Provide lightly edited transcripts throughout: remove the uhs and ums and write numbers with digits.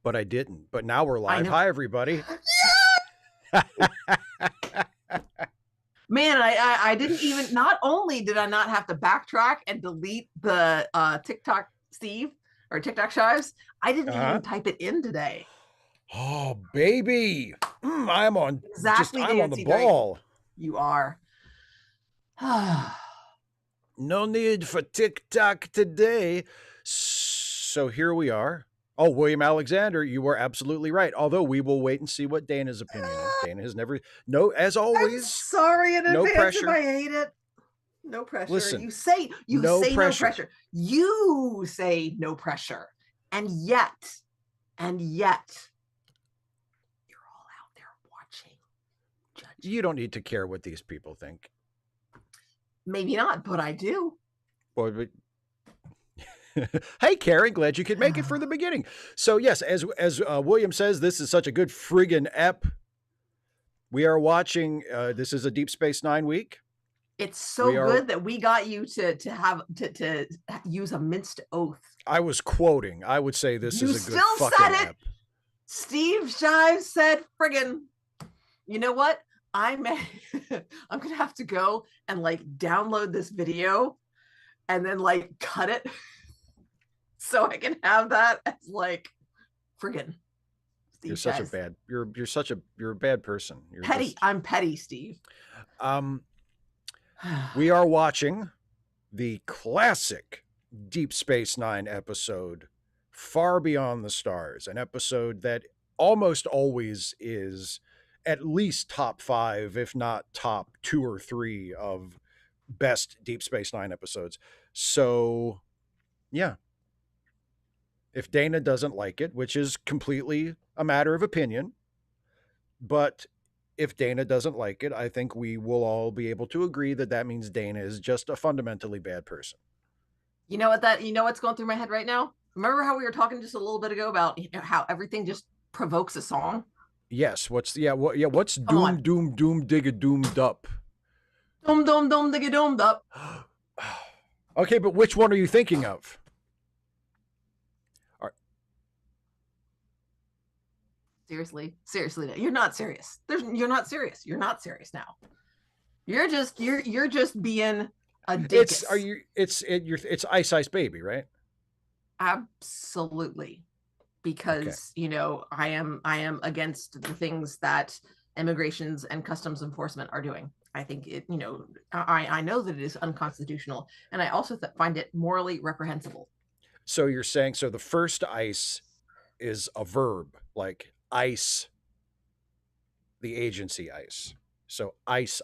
but I didn't. But now we're I live. know. Hi, everybody. Man, I didn't even, not only did I not have to backtrack and delete the TikTok Steve or TikTok Shives, I didn't even type it in today. Oh, baby. I'm on Exactly, I'm on the Nancy ball. Drake. You are. No need for TikTok today. So here we are. Oh, William Alexander, you were absolutely right. Although we will wait and see what Dana's opinion is. Dana has never, no, as always. I'm sorry in no advance pressure. if I hate it. No pressure. Listen, You say no pressure. no pressure. You say no pressure. And yet, you're all out there watching, judging. You don't need to care what these people think. Maybe not, but I do. Boy, but hey, Karen, glad you could make it for the beginning. So yes, as William says, this is such a good friggin' ep. We are watching. This is a Deep Space Nine week. It's so good that we got you to use a minced oath. I was quoting. I would say this is a good fucking said it. ep. Steve Shives said friggin'. You know what? I'm gonna have to go and like download this video and then like cut it so I can have that as like friggin' Steve. You're a bad person. You're petty. I'm petty, Steve. We are watching the classic Deep Space Nine episode, Far Beyond the Stars, an episode that almost always is at least top 5, if not top 2 or 3 of best Deep Space Nine episodes. So, yeah. If Dana doesn't like it, which is completely a matter of opinion, but if Dana doesn't like it, I think we will all be able to agree that that means Dana is just a fundamentally bad person. You know what's going through my head right now? Remember how we were talking just a little bit ago about how everything just provokes a song? Yes. What's doom digga doomed up? Doom digga doomed up. Okay, but which one are you thinking of? Seriously, you're not serious. You're not serious. You're not serious now. You're just being a dickus. It's Ice Ice Baby, right? Absolutely. Because I am against the things that immigrations and customs enforcement are doing. I think it, I know that it is unconstitutional, and I also find it morally reprehensible. So you're saying, the first ice is a verb, like ice, the agency ice. So ice,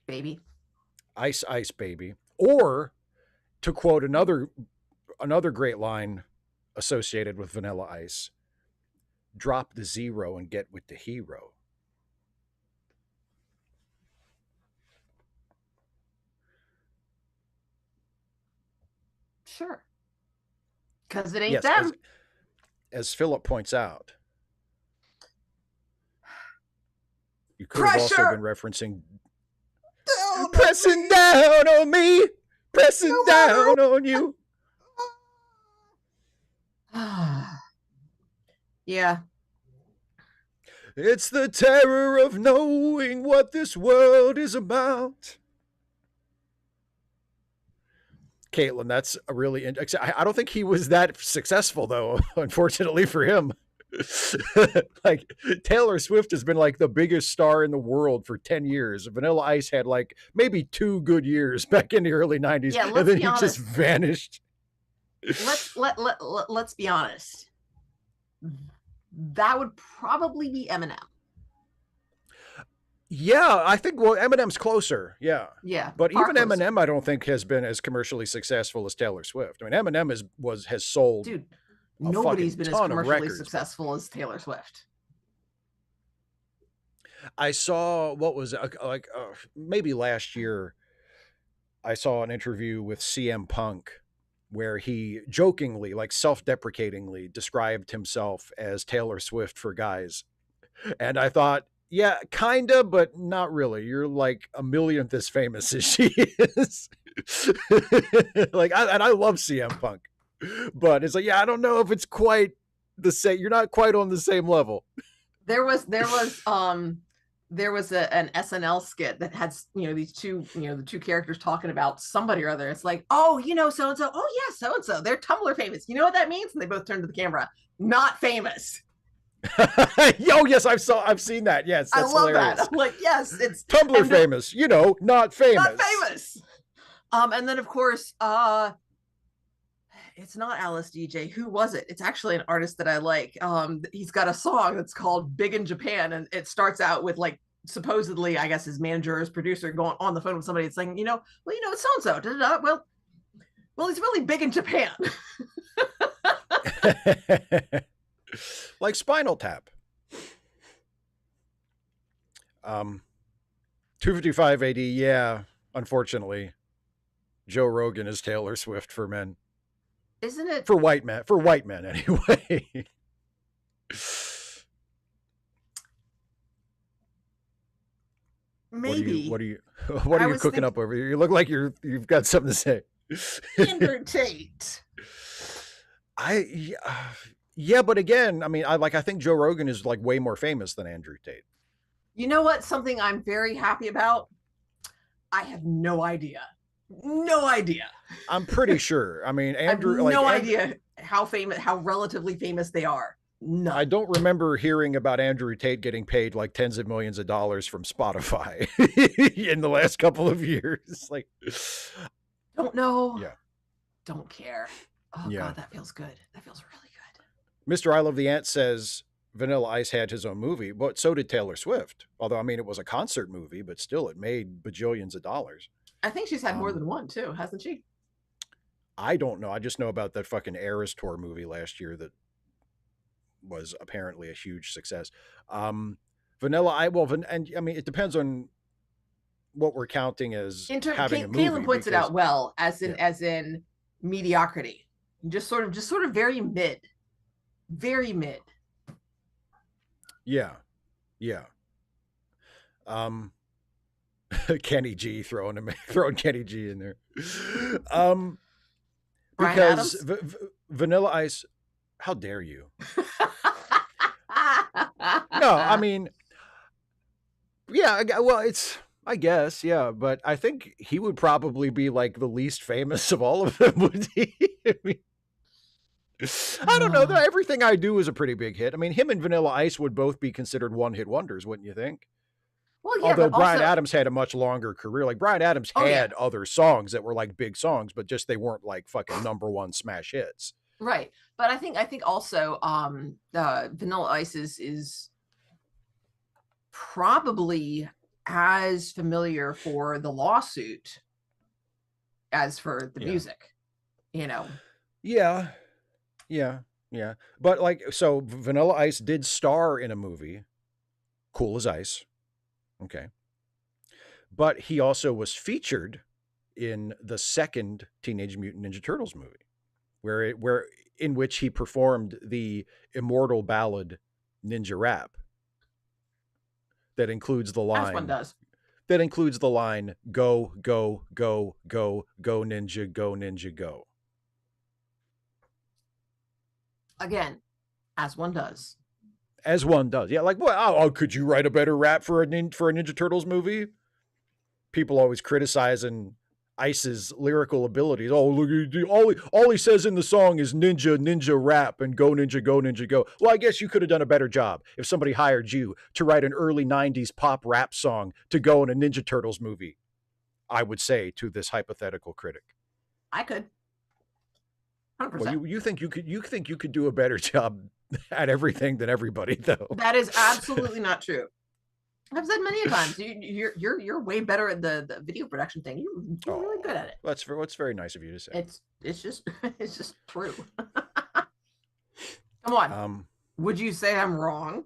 baby. Ice, baby. Or to quote another great line associated with Vanilla Ice, drop the zero and get with the hero. Sure. Because it ain't them. As Philip points out, you could have also been referencing pressing down on me, pressing down on you. Yeah. It's the terror of knowing what this world is about. Caitlin, that's a really... I don't think he was that successful, though, unfortunately for him. Like, Taylor Swift has been like the biggest star in the world for 10 years. Vanilla Ice had like maybe 2 good years back in the early 90s, and then he just vanished. Let's be honest. That would probably be Eminem. Yeah, I think Eminem's closer. Yeah. But even closer. Eminem, I don't think has been as commercially successful as Taylor Swift. I mean, Eminem has sold. Dude, nobody's been as commercially successful as Taylor Swift. I saw maybe last year. I saw an interview with CM Punk where he jokingly, like self-deprecatingly, described himself as Taylor Swift for guys, and I thought, yeah, kinda, but not really. You're like a millionth as famous as she is. I love CM Punk, but it's like, yeah, I don't know if it's quite the same. You're not quite on the same level. There was an SNL skit that had these two the two characters talking about somebody or other. It's like, oh, so and so. Oh yeah, so and so. They're Tumblr famous. You know what that means? And they both turn to the camera. Not famous. Oh yes, I've seen that. Yes, that's I love hilarious. that. I'm like, yes, it's Tumblr famous. Not famous. Not famous. And then of course, it's not Alice DJ. Who was it? It's actually an artist that I like. He's got a song that's called Big in Japan, and it starts out with like supposedly, I guess his manager or his producer going on the phone with somebody. It's saying, it's so-and-so. Well, he's really big in Japan. Like Spinal Tap. 255 AD, yeah, unfortunately. Joe Rogan is Taylor Swift for men. Isn't it? For white men anyway. Maybe. What are you cooking up over here? You look like you've got something to say. Andrew Tate. Yeah, but again, I mean, I think Joe Rogan is like way more famous than Andrew Tate. You know what? Something I'm very happy about. I have no idea. No idea. I'm pretty sure. I mean, Andrew. I have no idea how relatively famous they are. No. I don't remember hearing about Andrew Tate getting paid like tens of millions of dollars from Spotify in the last couple of years. Like, don't know. Yeah. Don't care. Oh yeah. God, that feels good. That feels really good. Mr. I Love the Ant says Vanilla Ice had his own movie, but so did Taylor Swift. Although, I mean, it was a concert movie, but still it made bajillions of dollars. I think she's had more than one too, hasn't she? I don't know. I just know about that fucking Eras Tour movie last year that was apparently a huge success. Vanilla Ice, and I mean, it depends on what we're counting as having a movie. Caitlin points it out well, as in mediocrity, just sort of very mid. Yeah. Kenny G throwing Kenny G in there. Because Vanilla Ice, how dare you? No, I mean, yeah, well, I guess, yeah, but I think he would probably be like the least famous of all of them, would he? I mean, I don't know. Everything I Do is a pretty big hit. I mean, him and Vanilla Ice would both be considered one-hit wonders, wouldn't you think? Well, yeah. Although Bryan Adams had a much longer career. Like Bryan Adams had other songs that were like big songs, but just they weren't like fucking #1 smash hits. Right. But I think also Vanilla Ice is probably as familiar for the lawsuit as for the music, Yeah. But like, so Vanilla Ice did star in a movie, Cool as Ice. Okay. But he also was featured in the second Teenage Mutant Ninja Turtles movie, in which he performed the immortal ballad Ninja Rap. That includes the line. As one does. That includes the line, go, go, go, go, go ninja, go. Again, as one does. As one does. Yeah, like, what? Oh, could you write a better rap for a Ninja Turtles movie? People always criticizing Ice's lyrical abilities. Oh, look, all he says in the song is ninja rap and go ninja go. Well, I guess you could have done a better job if somebody hired you to write an early 90s pop rap song to go in a Ninja Turtles movie, I would say to this hypothetical critic. I could. 100%. Well, you think you could do a better job at everything than everybody, though. That is absolutely not true. I've said many times you're way better at the video production thing. You're really good at it. That's very nice of you to say. It's just true. Come on. Would you say I'm wrong?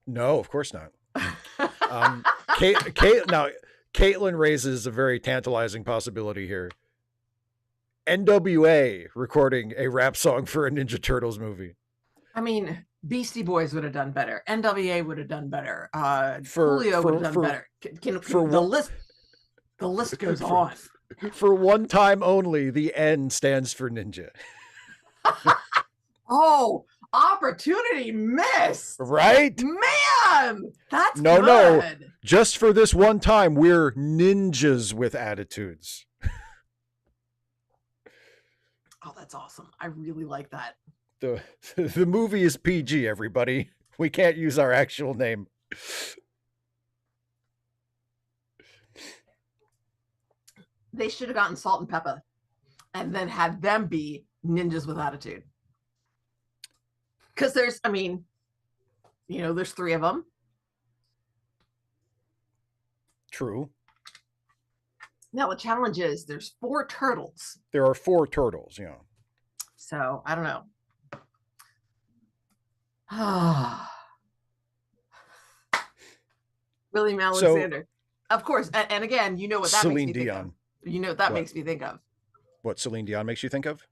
No, of course not. Now Caitlin raises a very tantalizing possibility here. NWA recording a rap song for a Ninja Turtles movie. I mean, Beastie Boys would have done better. NWA would have done better. Julio would have done better. The list goes on. For one time only, the N stands for ninja. Oh, Opportunity missed. Right? Man, that's No, good. no. Just for this one time, we're ninjas with attitudes. Oh, that's awesome. I really like that. The movie is PG, everybody. We can't use our actual name. They should have gotten Salt and Pepper and then had them be ninjas with attitude. Because there's, I mean, you know, there's 3 of them. True. Now the challenge is there's 4 turtles. There are 4 turtles, yeah. So I don't know. William Alexander. So, of course. And again, you know what that Celine makes me Dion. think of. You know what that makes me think of. What Celine Dion makes you think of?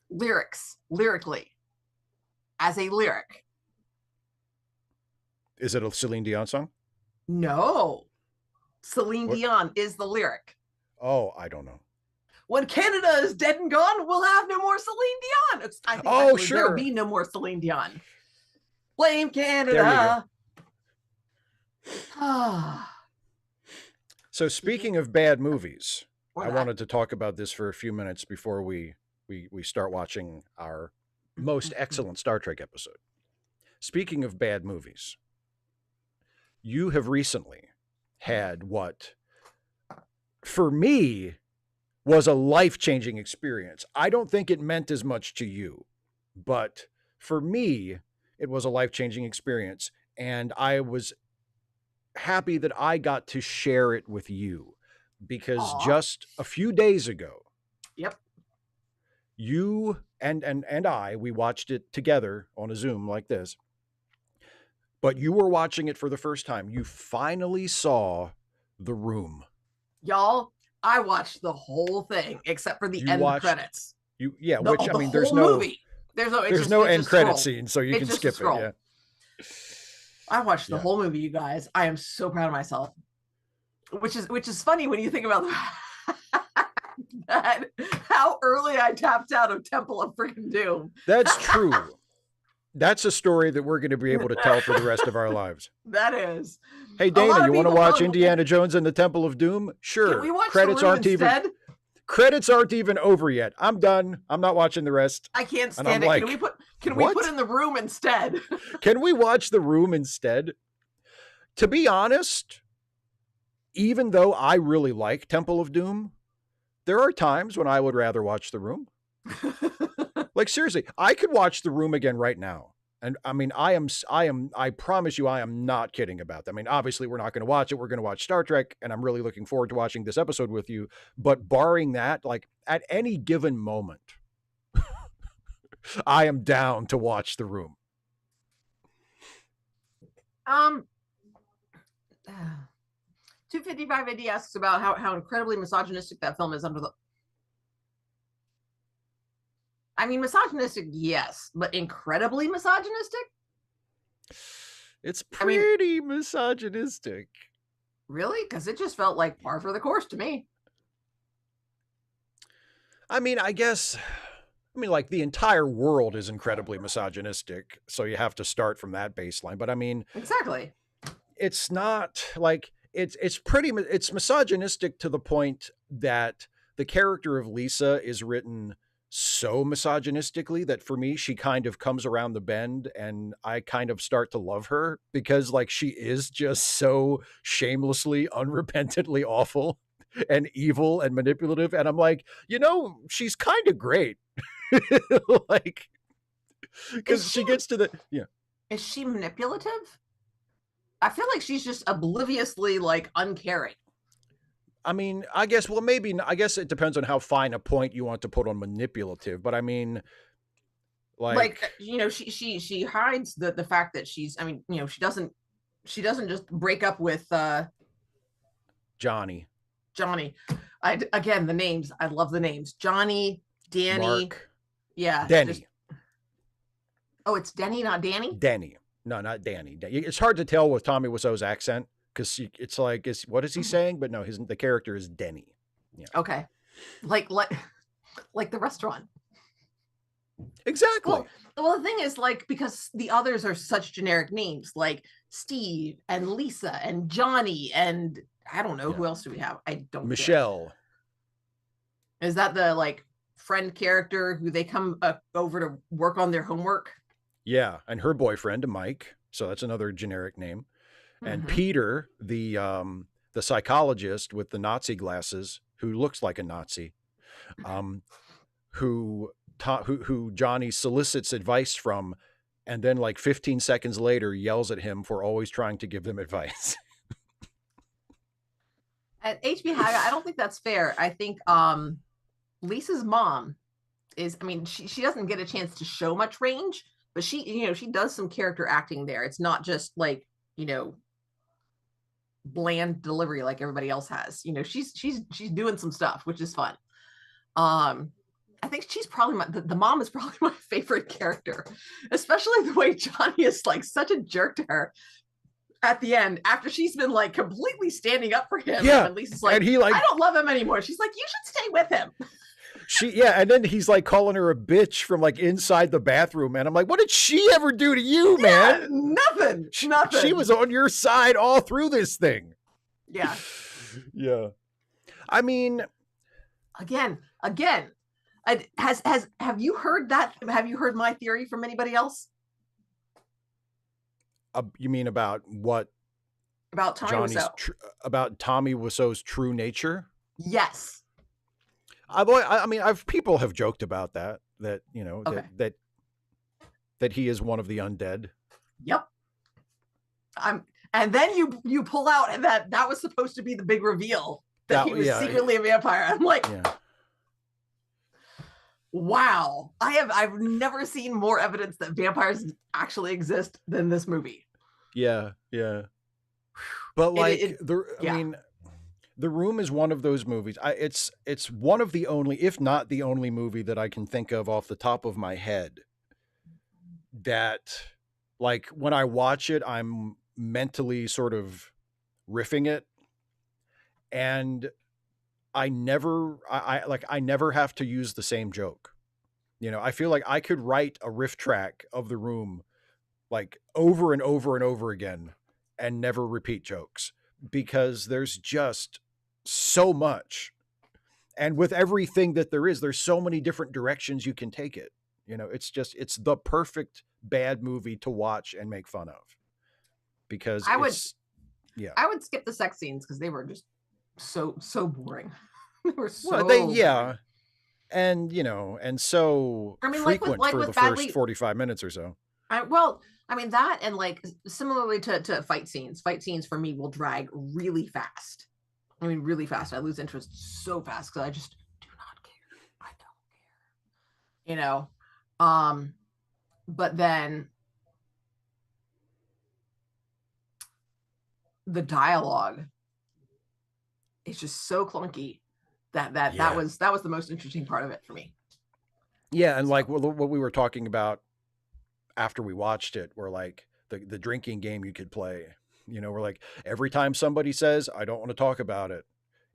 Lyrically. As a lyric. Is it a Celine Dion song? No. Celine Dion is the lyric. Oh, I don't know. When Canada is dead and gone, we'll have no more Celine Dion. I think sure. There'll be no more Celine Dion. Blame Canada. So speaking of bad movies, I wanted to talk about this for a few minutes before we start watching our most excellent Star Trek episode. Speaking of bad movies, you have recently had what, for me, was a life-changing experience. I don't think it meant as much to you, but for me, it was a life-changing experience, and I was happy that I got to share it with you, because just a few days ago, you and I, we watched it together on a Zoom like this, but you were watching it for the first time. You finally saw The Room. Y'all, I watched the whole thing except for the end credits. Which I mean, there's no movie. There's no end credit scene, so you can skip it. Yeah. I watched the whole movie, you guys. I am so proud of myself. Which is funny when you think about that, how early I tapped out of Temple of Freaking Doom. That's true. That's a story that we're going to be able to tell for the rest of our lives. That is. Hey, Dana, you want to watch Indiana Jones and the Temple of Doom? Sure. Can we watch Credits aren't instead? Credits aren't even over yet. I'm done. I'm not watching the rest. I can't stand it. Like, can we put in The Room instead? Can we watch The Room instead? To be honest, even though I really like Temple of Doom, there are times when I would rather watch The Room. Like, seriously, I could watch The Room again right now. And I mean, I promise you, I am not kidding about that. I mean, obviously we're not going to watch it. We're going to watch Star Trek, and I'm really looking forward to watching this episode with you. But barring that, like at any given moment, I am down to watch The Room. 255 AD asks about how incredibly misogynistic that film is under the... I mean, misogynistic, yes, but incredibly misogynistic? It's pretty misogynistic. Really? Because it just felt like par for the course to me. I mean, like the entire world is incredibly misogynistic, so you have to start from that baseline. But I mean, exactly. It's not like it's misogynistic to the point that the character of Lisa is written so misogynistically that for me, she kind of comes around the bend and I kind of start to love her because like she is just so shamelessly, unrepentantly awful and evil and manipulative. And I'm like, she's kind of great. Like, because she gets to the, Is she manipulative? I feel like she's just obliviously like uncaring. I mean, I guess it depends on how fine a point you want to put on manipulative, but I mean, like she hides the fact that she's, I mean, she doesn't just break up with Johnny. Again, the names, I love the names. Johnny, Danny. Mark. Yeah. Denny. It's Denny, not Danny? Denny. No, not Danny. It's hard to tell with Tommy Wiseau's accent because it's like, what is he saying? But no, the character is Denny. Yeah. Okay. Like the restaurant. Exactly. Well, the thing is, like, because the others are such generic names, like Steve and Lisa and Johnny and I don't know who else do we have. I don't care. Michelle. Is that the like friend character who they come over to work on their homework? Yeah, and her boyfriend, Mike. So that's another generic name. And Peter, the psychologist with the Nazi glasses, who looks like a Nazi, who Johnny solicits advice from, and then like 15 seconds later yells at him for always trying to give them advice. At HB Haga, I don't think that's fair. I think Lisa's mom is, I mean, she doesn't get a chance to show much range, but she does some character acting there. It's not just like, bland delivery like everybody else has. She's doing some stuff, which is fun. I think she's probably the mom is probably my favorite character, especially the way Johnny is like such a jerk to her at the end after she's been like completely standing up for him. Yeah, and Lisa's like, and he like, I don't love him anymore. She's like, you should stay with him. And then he's like calling her a bitch from like inside the bathroom, and I'm like, what did she ever do to you, man? Nothing. She was on your side all through this thing. Yeah. Yeah. I mean, again, have you heard that? Have you heard my theory from anybody else? You mean about what? About Tommy Wiseau. About Tommy Wiseau's true nature? Yes. I mean, people have joked about that okay. that he is one of the undead. Yep. And then you pull out that was supposed to be the big reveal that he was secretly a vampire. I'm like, wow. I've never seen more evidence that vampires actually exist than this movie. Yeah, yeah. But like I mean, The Room is one of those movies. It's one of the only, if not the only movie that I can think of off the top of my head that, like, when I watch it, I'm mentally sort of riffing it, and I never have to use the same joke. I feel like I could write a riff track of The Room like over and over and over again and never repeat jokes, because there's just so much. And with everything that there's so many different directions you can take it. It's the perfect bad movie to watch and make fun of, because I would skip the sex scenes because they were just so boring. They were so and and so frequent for the first 45 minutes or so. That, and like similarly to fight scenes for me will drag really fast. Really fast. I lose interest so fast because I just do not care. I don't care. But then the dialogue is just so clunky that was the most interesting part of it for me. Yeah, and like what we were talking about after we watched it, were like the drinking game you could play. We're like, every time somebody says, I don't want to talk about it.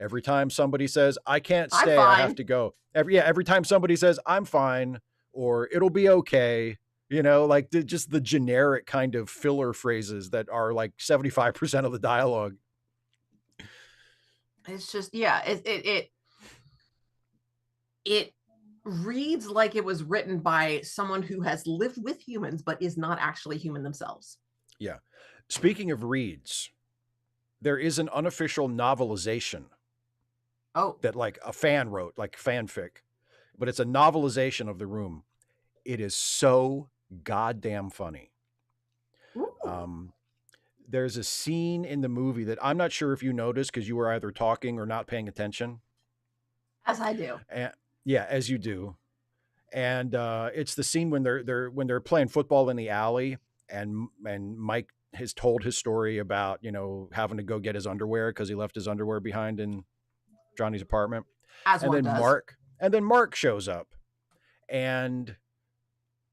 Every time somebody says, I can't stay, I have to go. Every time somebody says, I'm fine, or it'll be okay. Like just the generic kind of filler phrases that are like 75% of the dialogue. It's just, it reads like it was written by someone who has lived with humans, but is not actually human themselves. Yeah. Speaking of reads, there is an unofficial novelization. That like a fan wrote, like fanfic, but it's a novelization of The Room. It is so goddamn funny. There's a scene in the movie that I'm not sure if you noticed because you were either talking or not paying attention. As I do. As you do. And it's the scene when they're playing football in the alley, and Mike has told his story about, having to go get his underwear because he left his underwear behind in Johnny's apartment. And then Mark shows up, and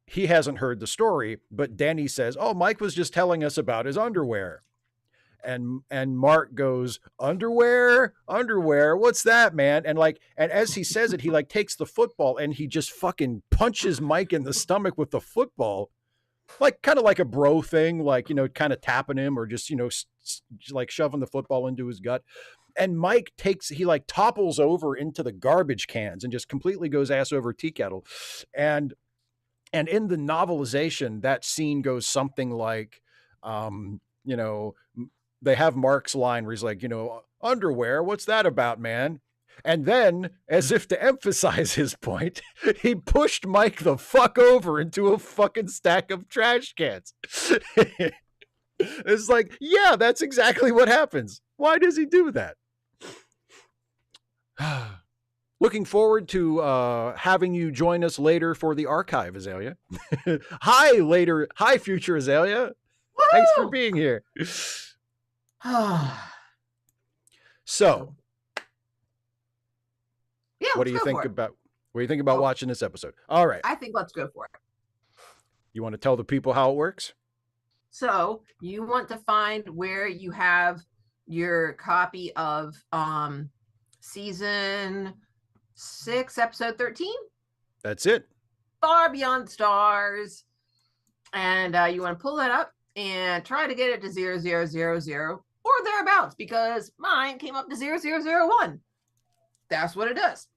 he hasn't heard the story, but Danny says, oh, Mike was just telling us about his underwear. and Mark goes, underwear, underwear, what's that, man? And as he says it, he like takes the football and he just fucking punches Mike in the stomach with the football, like kind of like a bro thing, like, you know, kind of tapping him or just, you know, like shoving the football into his gut. And Mike he like topples over into the garbage cans and just completely goes ass over tea kettle. And in the novelization, that scene goes something like, you know, they have Mark's line where he's like, you know, underwear, what's that about, man? And then, as if to emphasize his point, he pushed Mike the fuck over into a fucking stack of trash cans. It's like, yeah, that's exactly what happens. Why does he do that? Looking forward to having you join us later for the archive, Azalea. Hi, future Azalea. Woo-hoo! Thanks for being here. So, yeah, what do you think about watching this episode? All right. I think let's go for it. You want to tell the people how it works? So you want to find where you have your copy of season 6, episode 13. That's it. Far Beyond Stars. And you want to pull that up and try to get it to 0000 or thereabouts, because mine came up to 0001. That's what it does.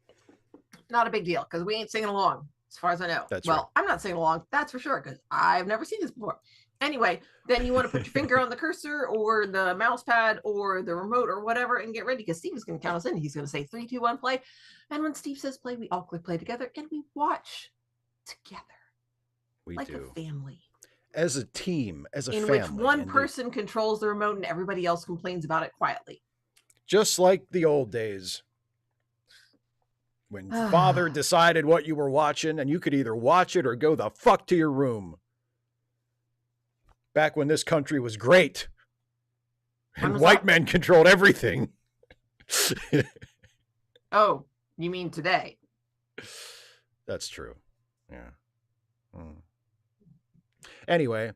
Not a big deal, because we ain't singing along, as far as I know. That's well, right. I'm not singing along, that's for sure, because I've never seen this before. Anyway, then you want to put your finger on the cursor or the mouse pad or the remote or whatever and get ready, because Steve is going to count us in. He's going to say 3, 2, 1, play. And when Steve says play, we all click play together and we watch together. We like do. a family. As a team, as a in family. In which one person controls the remote and everybody else complains about it quietly. Just like the old days. When father decided what you were watching and you could either watch it or go the fuck to your room. Back when this country was great. And white men controlled everything. Oh, you mean today? That's true. Yeah. Anyway,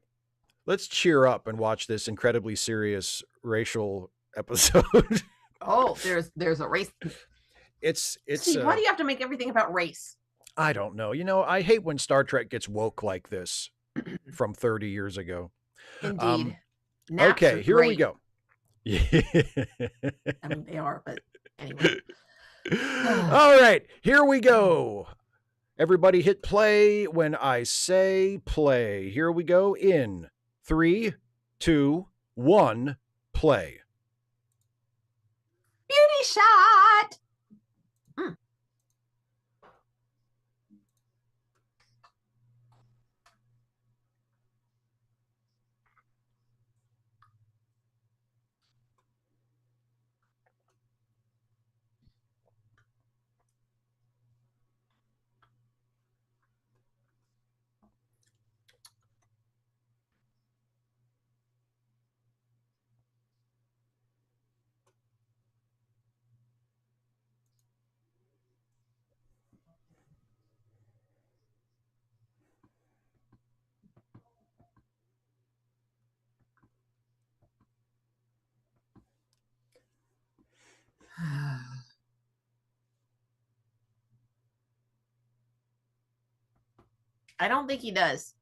let's cheer up and watch this incredibly serious racial episode. Oh, there's a race. It's Steve, why do you have to make everything about race? I don't know. You know, I hate when Star Trek gets woke like this from 30 years ago. Indeed. Okay, here we go. I mean, they are, but anyway. All right, here we go. Everybody hit play when I say play. Here we go in 3, 2, 1, play. Beauty shot. I don't think he does.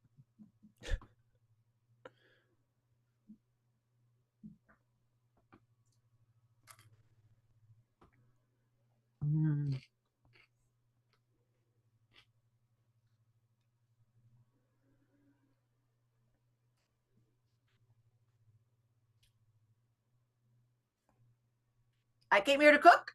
I came here to cook.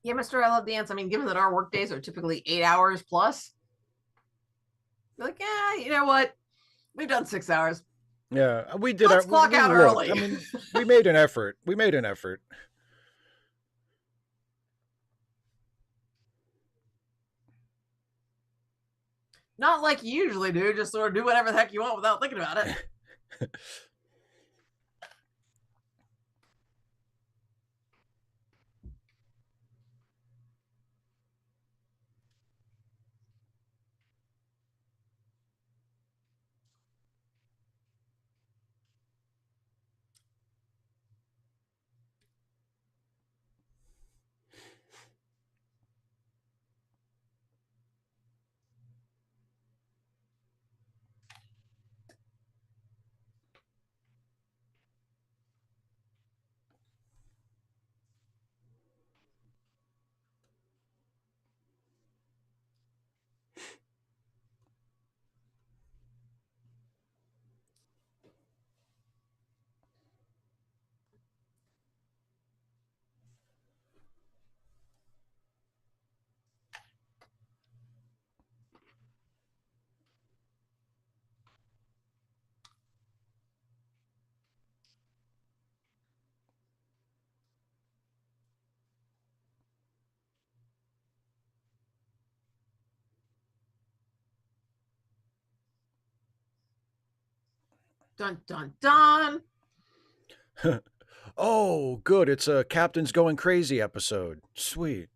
Yeah, Mr. I Love Dance. I mean, given that our work days are typically 8 hours plus, like, yeah, you know what? We've done 6 hours. Yeah, we did our Let's clock we out worked. I early. mean, we made an effort. We made an effort. Not like you usually do, just sort of do whatever the heck you want without thinking about it. Dun dun dun. Oh, good. It's a Captain's Going Crazy episode. Sweet.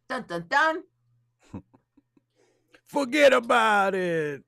Dun dun dun. Forget about it.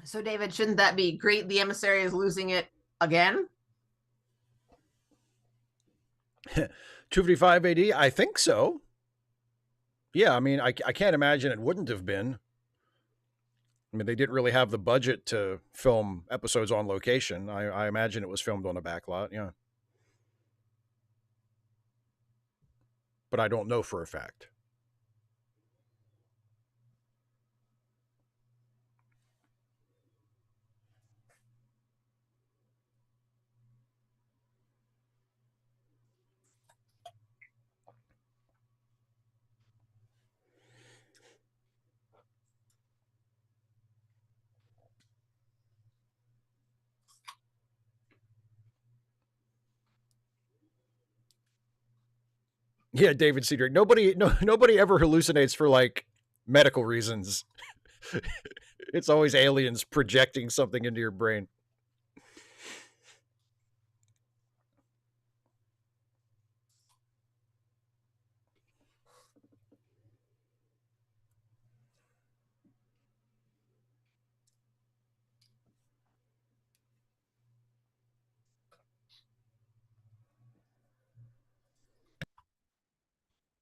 So, David, shouldn't that be great? The emissary is losing it again. 255 AD? I think so. Yeah, I mean, I can't imagine it wouldn't have been. I mean, they didn't really have the budget to film episodes on location. I imagine it was filmed on a backlot, yeah. But I don't know for a fact. Yeah, David Cedric. Nobody ever hallucinates for like medical reasons. It's always aliens projecting something into your brain.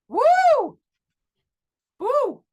Woo! Woo!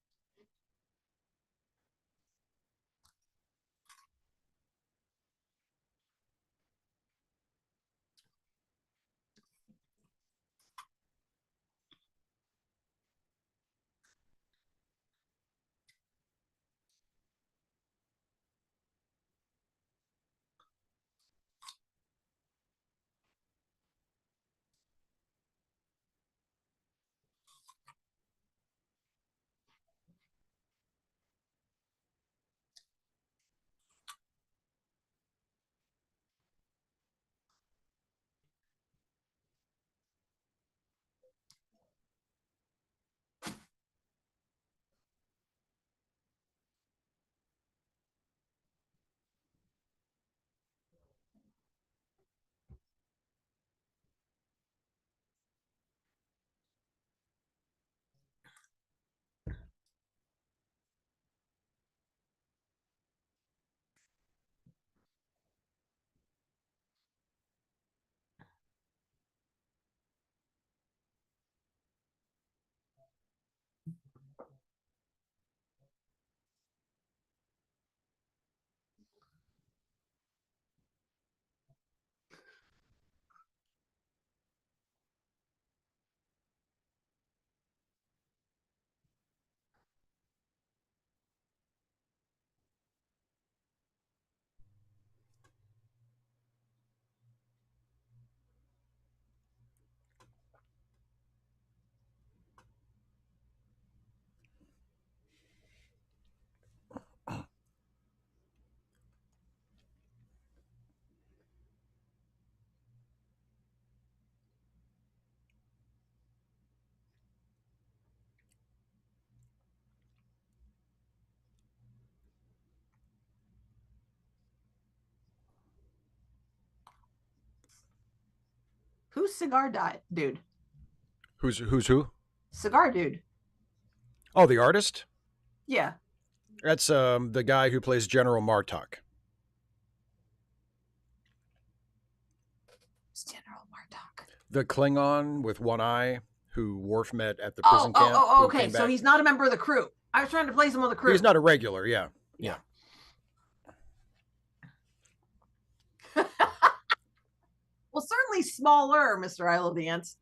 Who's cigar dude? Who's who? Cigar dude. Oh, the artist. Yeah. That's the guy who plays General Martok, It's General Martok. the Klingon with one eye who Worf met at the Oh, prison oh, camp, oh, who okay. came So back. he's not a member of the crew. I was trying to place him on the crew. He's not a regular. Yeah, Yeah. yeah. Well, certainly smaller, Mr. Isle of the Ants.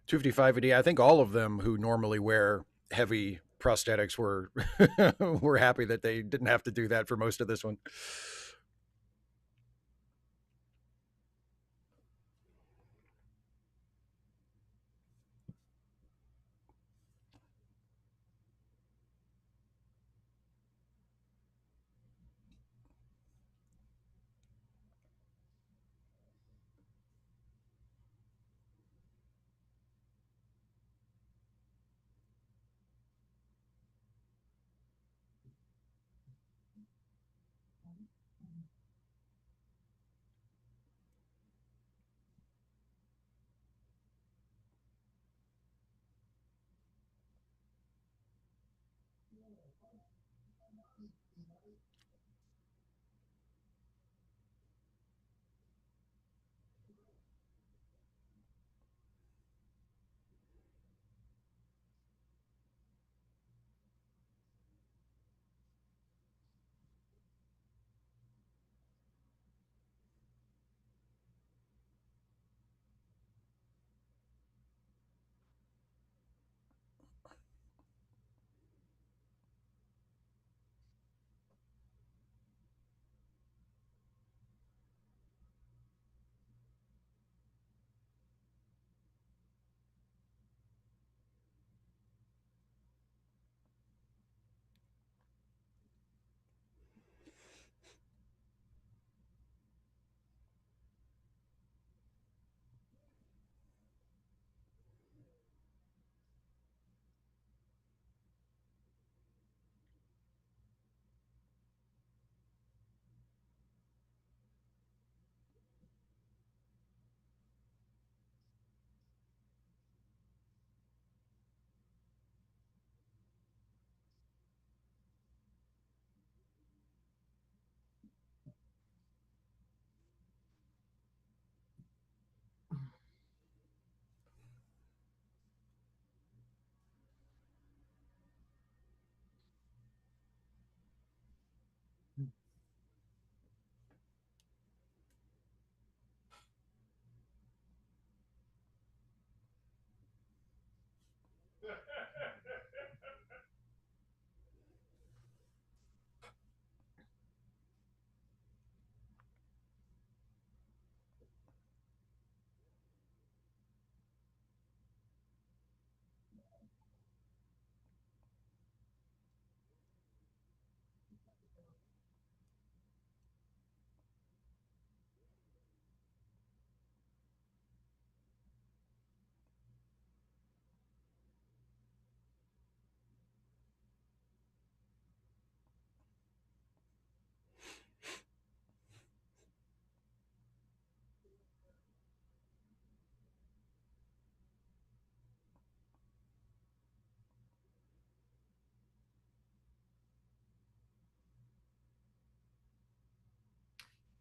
$255 a day. I think all of them who normally wear heavy prosthetics were were happy that they didn't have to do that for most of this one.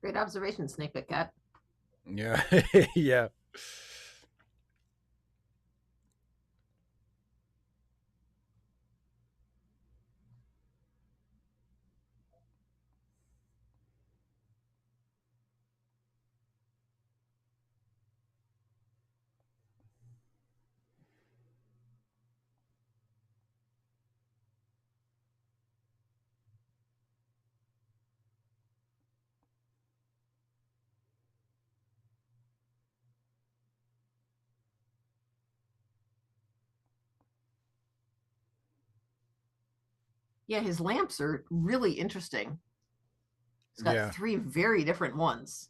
Great observation, Snake Bit Cat. Yeah. Yeah. Yeah, his lamps are really interesting. He's got Yeah. 3 very different ones.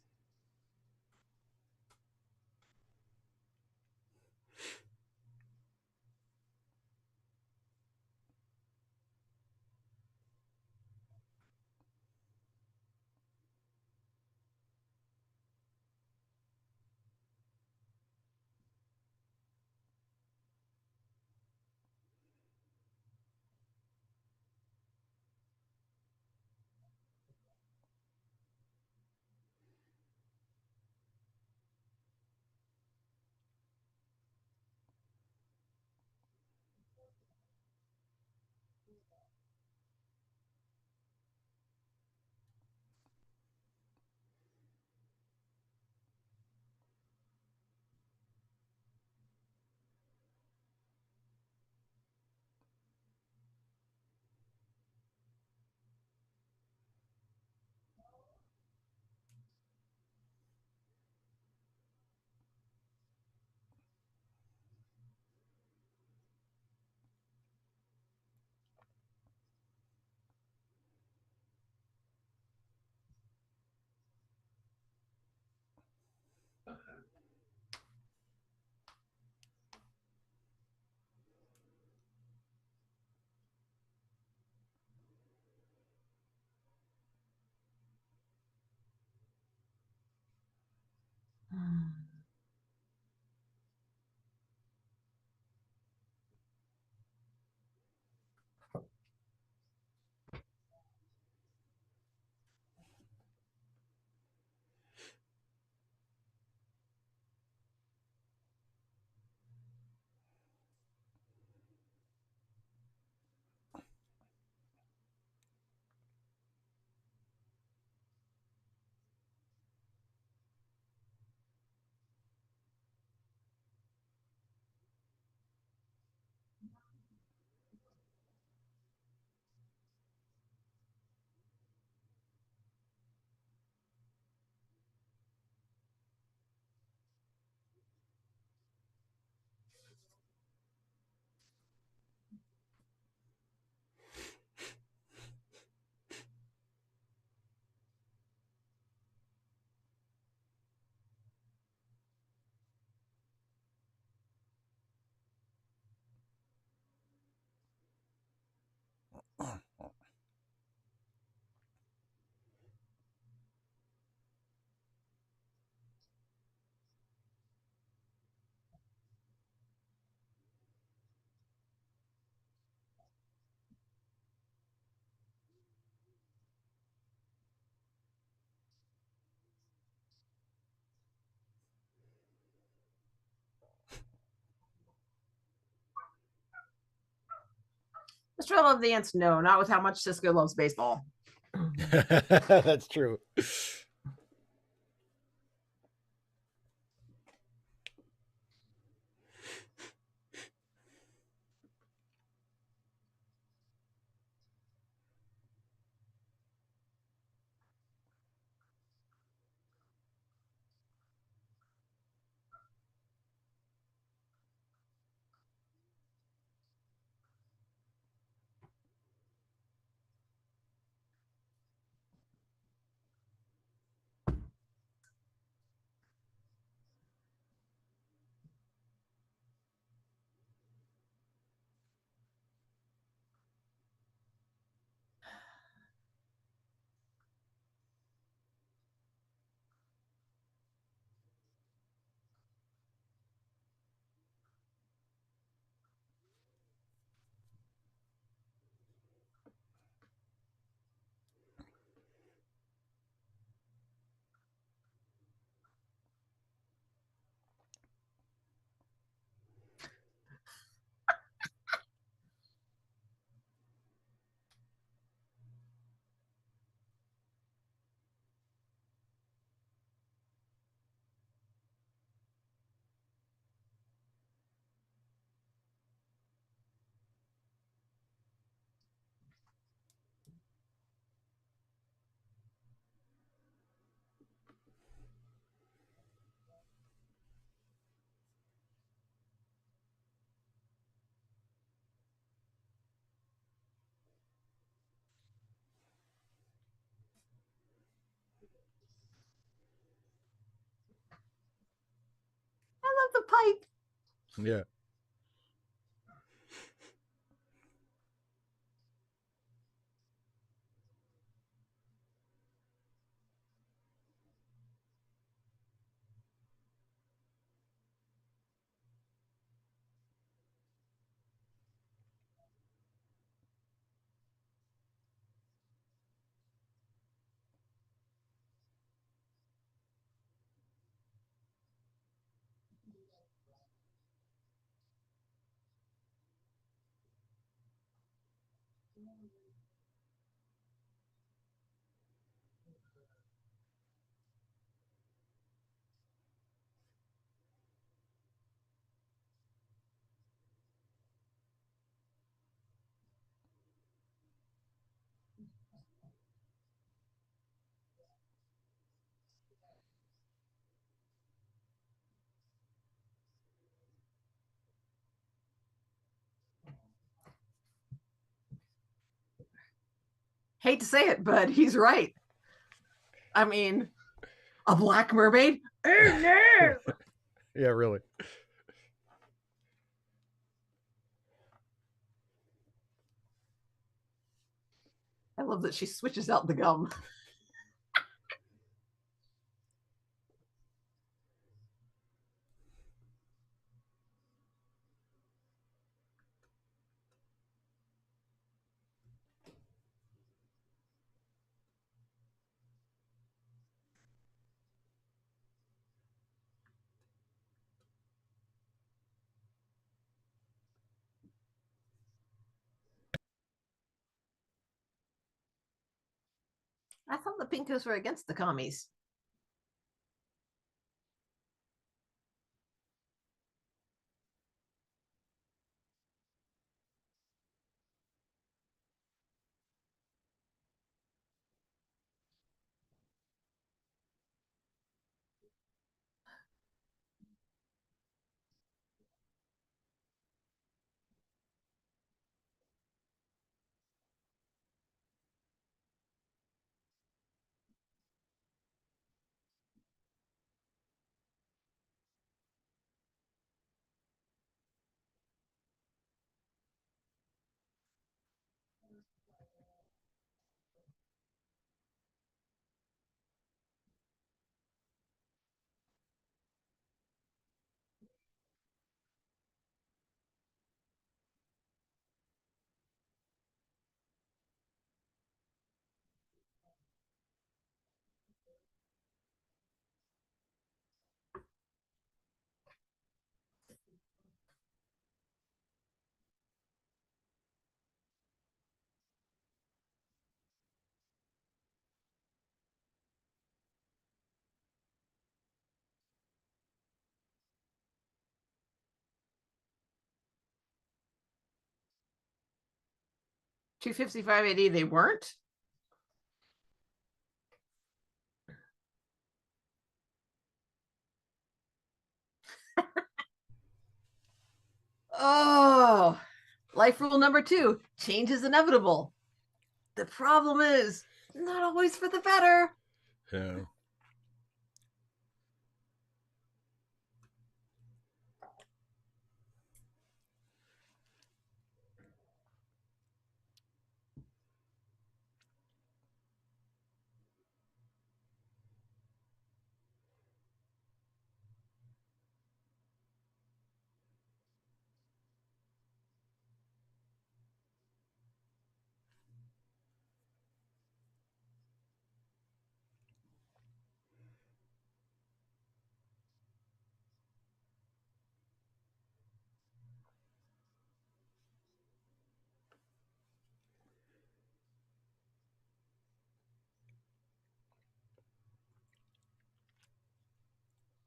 Mr. Love the Ants, no, not with how much Cisco loves baseball. That's true. I love the pipe. Yeah. Hate to say it, but he's right. I mean, a black mermaid? Oh no! Yeah, really. I love that she switches out the gum. I thought the Pinkos were against the commies. 255 AD, they weren't. Oh, life rule number 2: change is inevitable. The problem is not always for the better. Yeah.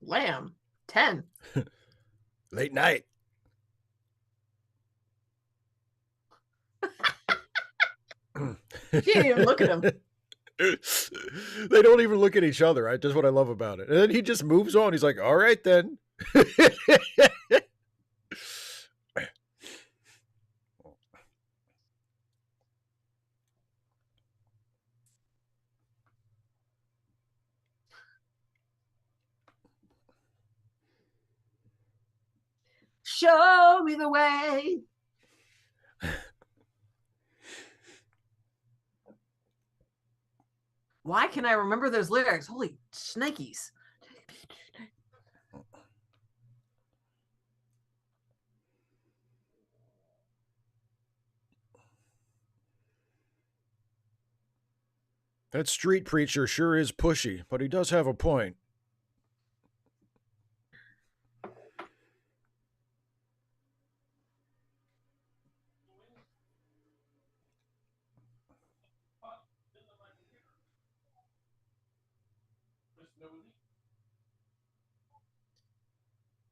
Lamb, 10. Late night. She didn't even look at him. They don't even look at each other. Right? That's what I love about it. And then he just moves on. He's like, all right, then. Show me the way. Why can I remember those lyrics? Holy shnikes. That street preacher sure is pushy, but he does have a point.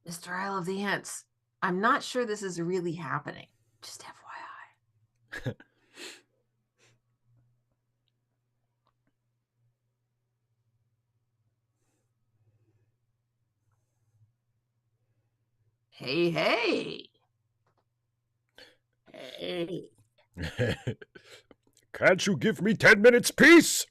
Mr. I love the ants. I'm not sure this is really happening. Just FYI. Hey, hey. Hey. Can't you give me 10 minutes peace?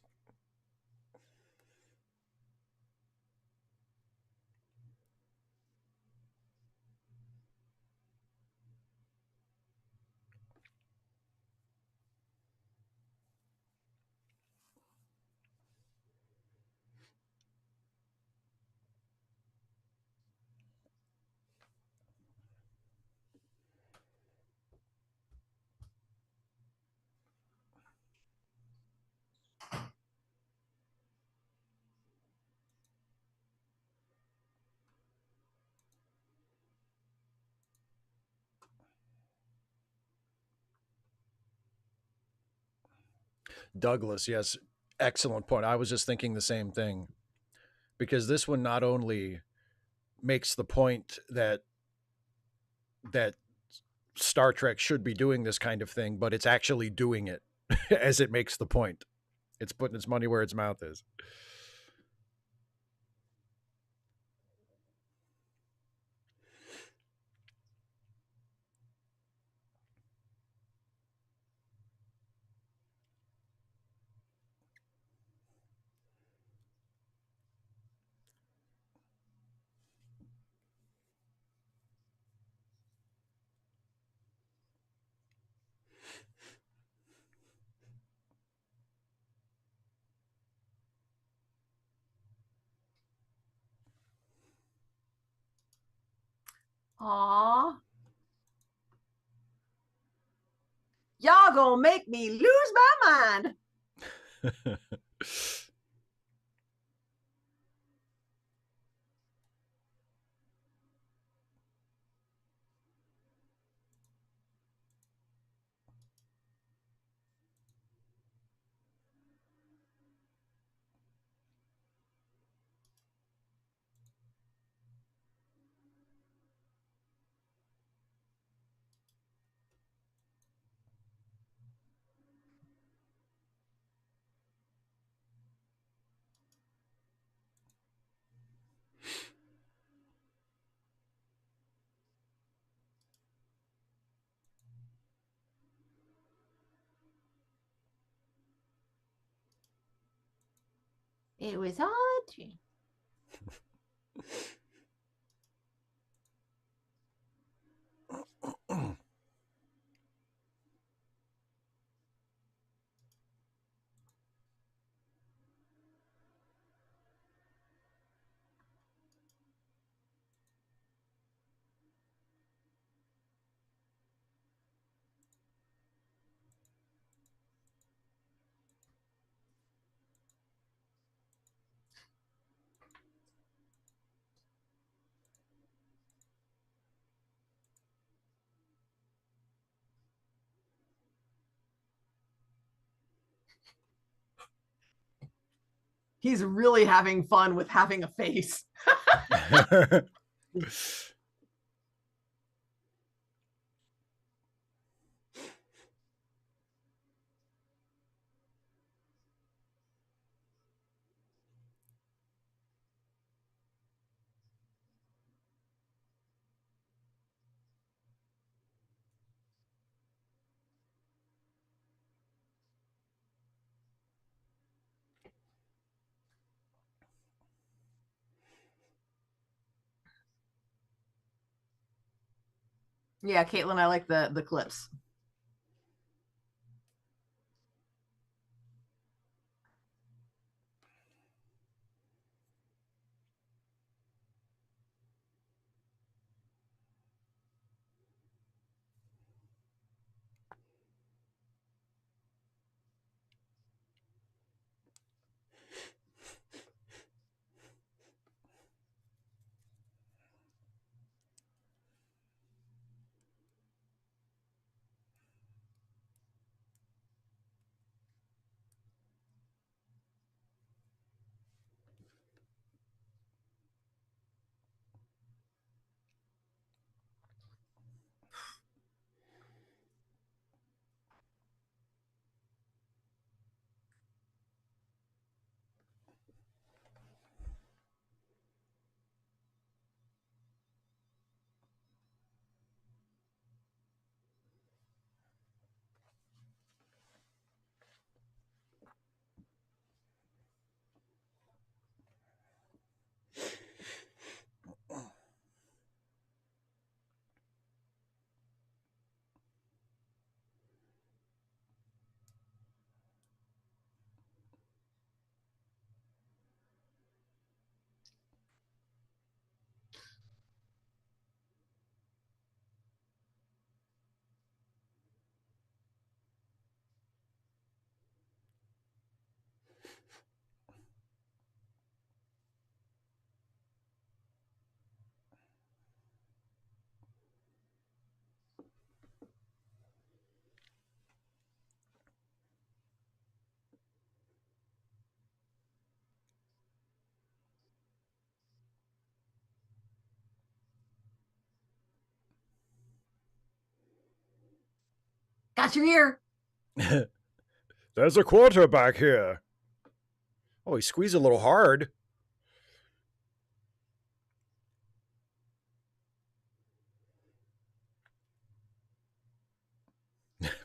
Douglas, yes, excellent point. I was just thinking the same thing because this one not only makes the point that Star Trek should be doing this kind of thing, but it's actually doing it as it makes the point. It's putting its money where its mouth is. Aw. Y'all gonna make me lose my mind. It was all a dream. He's really having fun with having a face. Yeah, Caitlin, I like the clips. Got your ear. There's a quarterback here. Oh, he squeezed a little hard.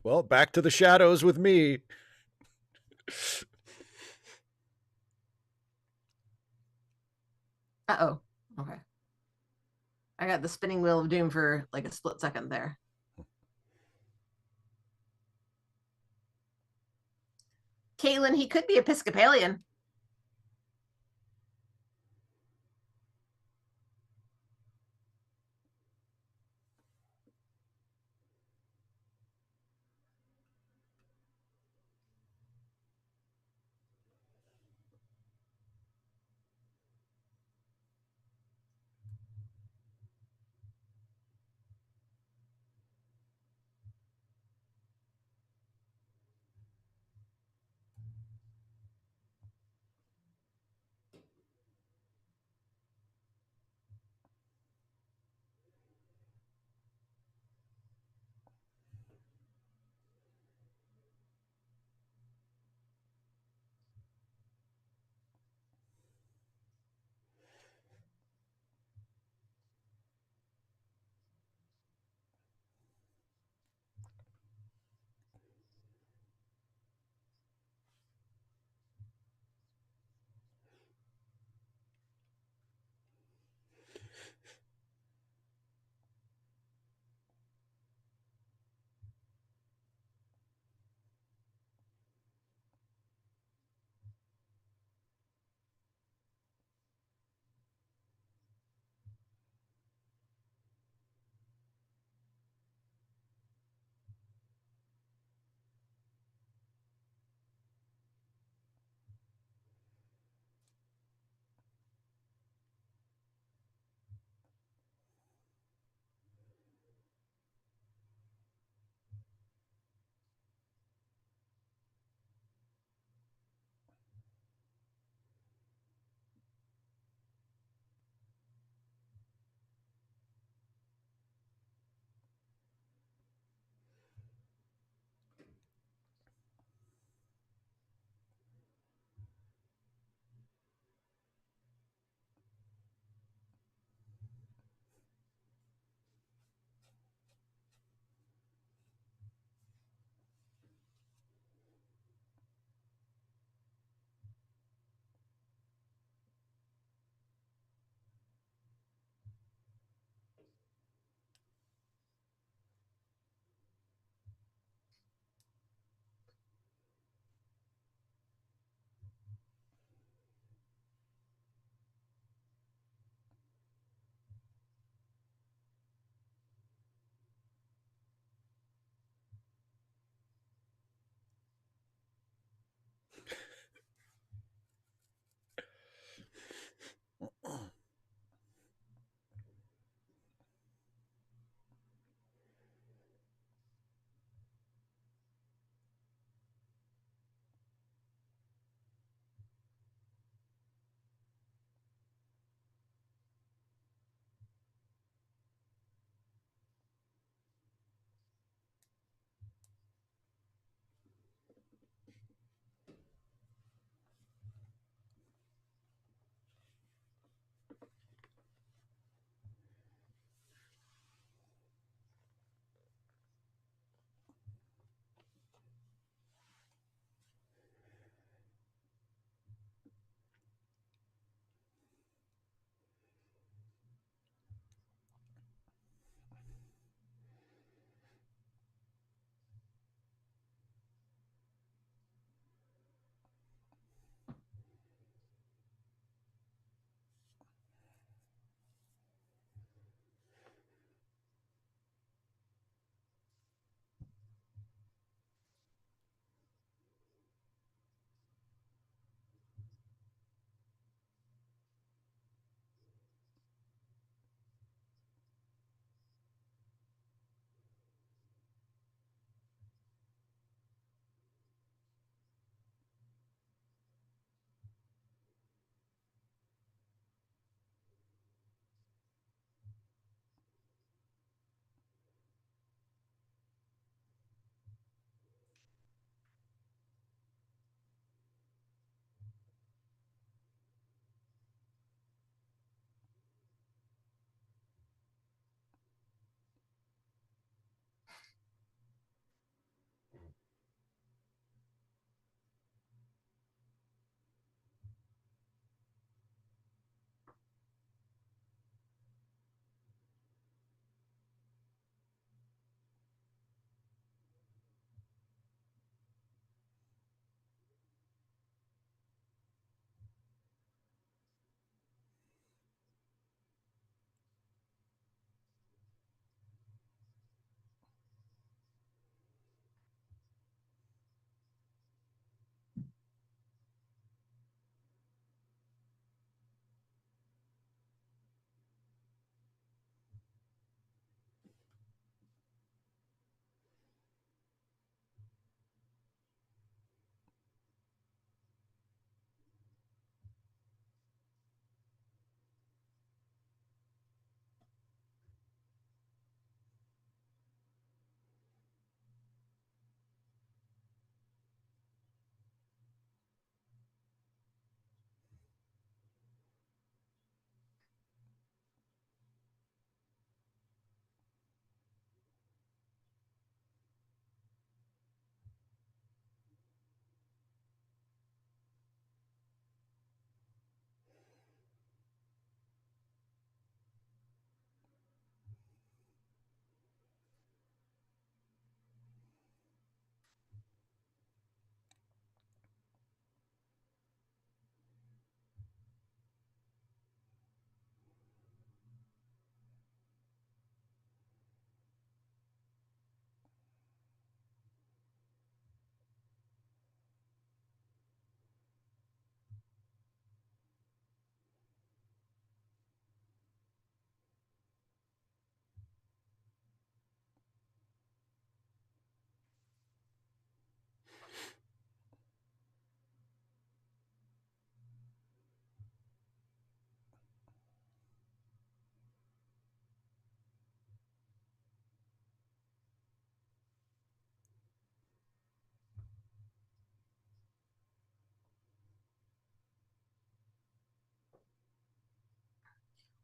Well, back to the shadows with me. Uh-oh. Okay. I got the spinning wheel of doom for like a split second there. Caitlin, he could be Episcopalian.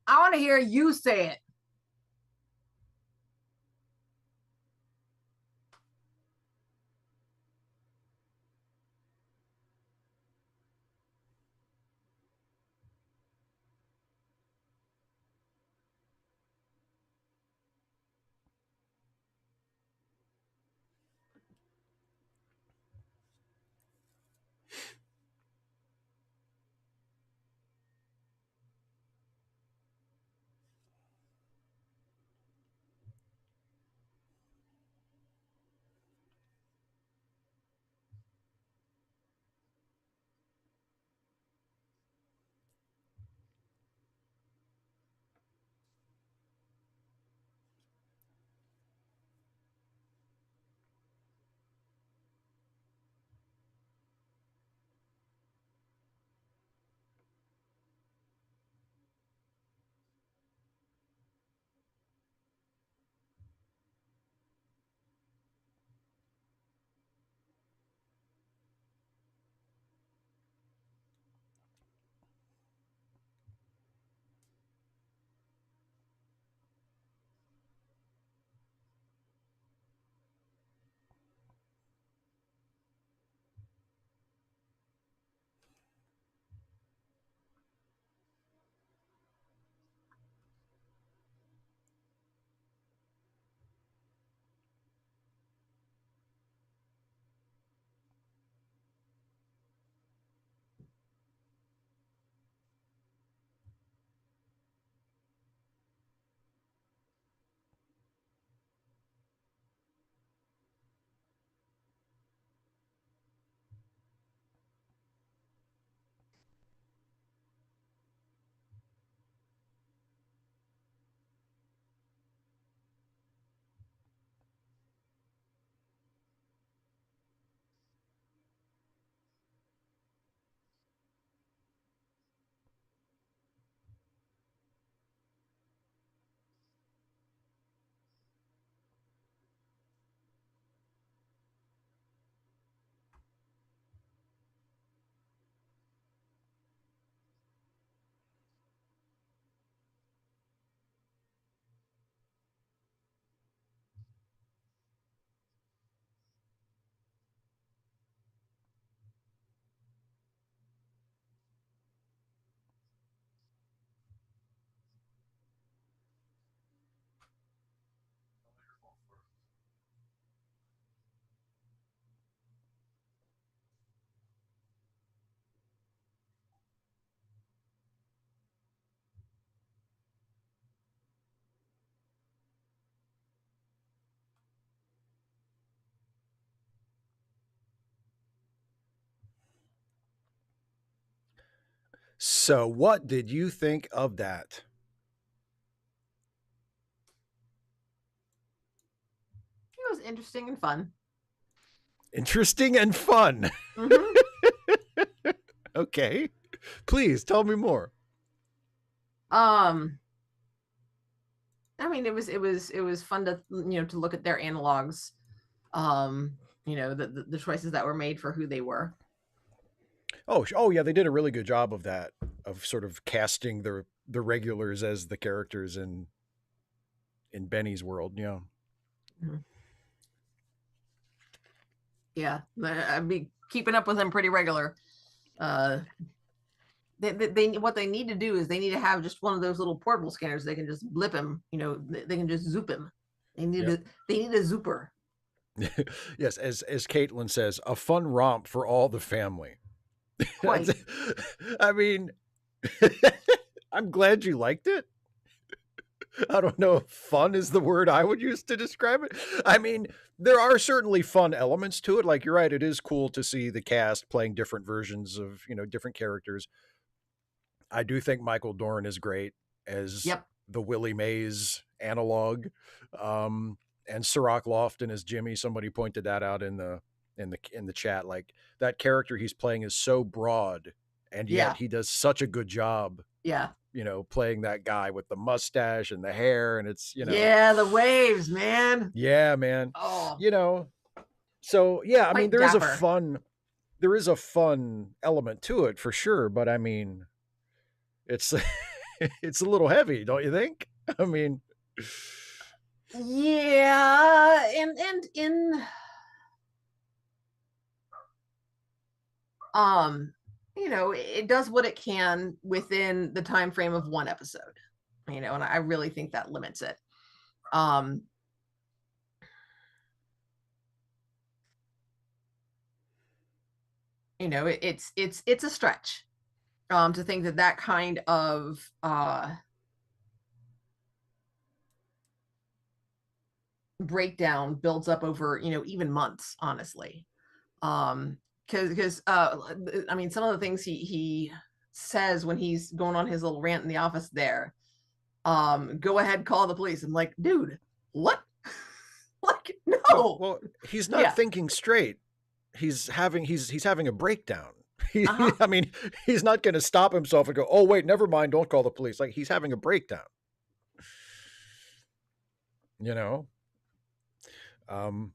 I want to hear you say it. So, what did you think of that? It was interesting and fun. Interesting and fun. Mm-hmm. Okay. Please tell me more. Um, I mean, it was fun to to look at their analogs. The choices that were made for who they were. Oh yeah, they did a really good job of that, of sort of casting the regulars as the characters in Benny's world. Yeah. Mhm. Yeah, I'd be keeping up with them pretty regular. Uh, they what they need to do is they need to have just one of those little portable scanners. They can just blip him. They can just zoop him. They need Yep. a they need a zooper. Yes, as Caitlin says, a fun romp for all the family. Quite. I mean, I'm glad you liked it. I don't know if fun is the word I would use to describe it. I mean, there are certainly fun elements to it. Like you're right, it is cool to see the cast playing different versions of, different characters. I do think Michael Dorn is great as Yep. the Willie Mays analog. And Sirach Lofton as Jimmy. Somebody pointed that out in the chat. Like that character he's playing is so broad, and yet Yeah. he does such a good job, Yeah. playing that guy with the mustache and the hair, and it's Yeah. The waves, man. yeah, man. Oh, You know, so yeah, I mean quite dapper. there is a fun element to it for sure, but I mean it's It's a little heavy, don't you think? I mean, Yeah, and in it does what it can within the time frame of one episode, and I really think that limits it. um it's a stretch to think that kind of breakdown builds up over even months, honestly. Because I mean, some of the things he says when he's going on his little rant in the office there, go ahead, call the police. I'm like, dude, what? Like, no. well, he's not Yeah. thinking straight. He's having a breakdown. Uh-huh. I mean, he's not going to stop himself and go, "Oh wait, never mind, don't call the police." Like he's having a breakdown. You know. Um,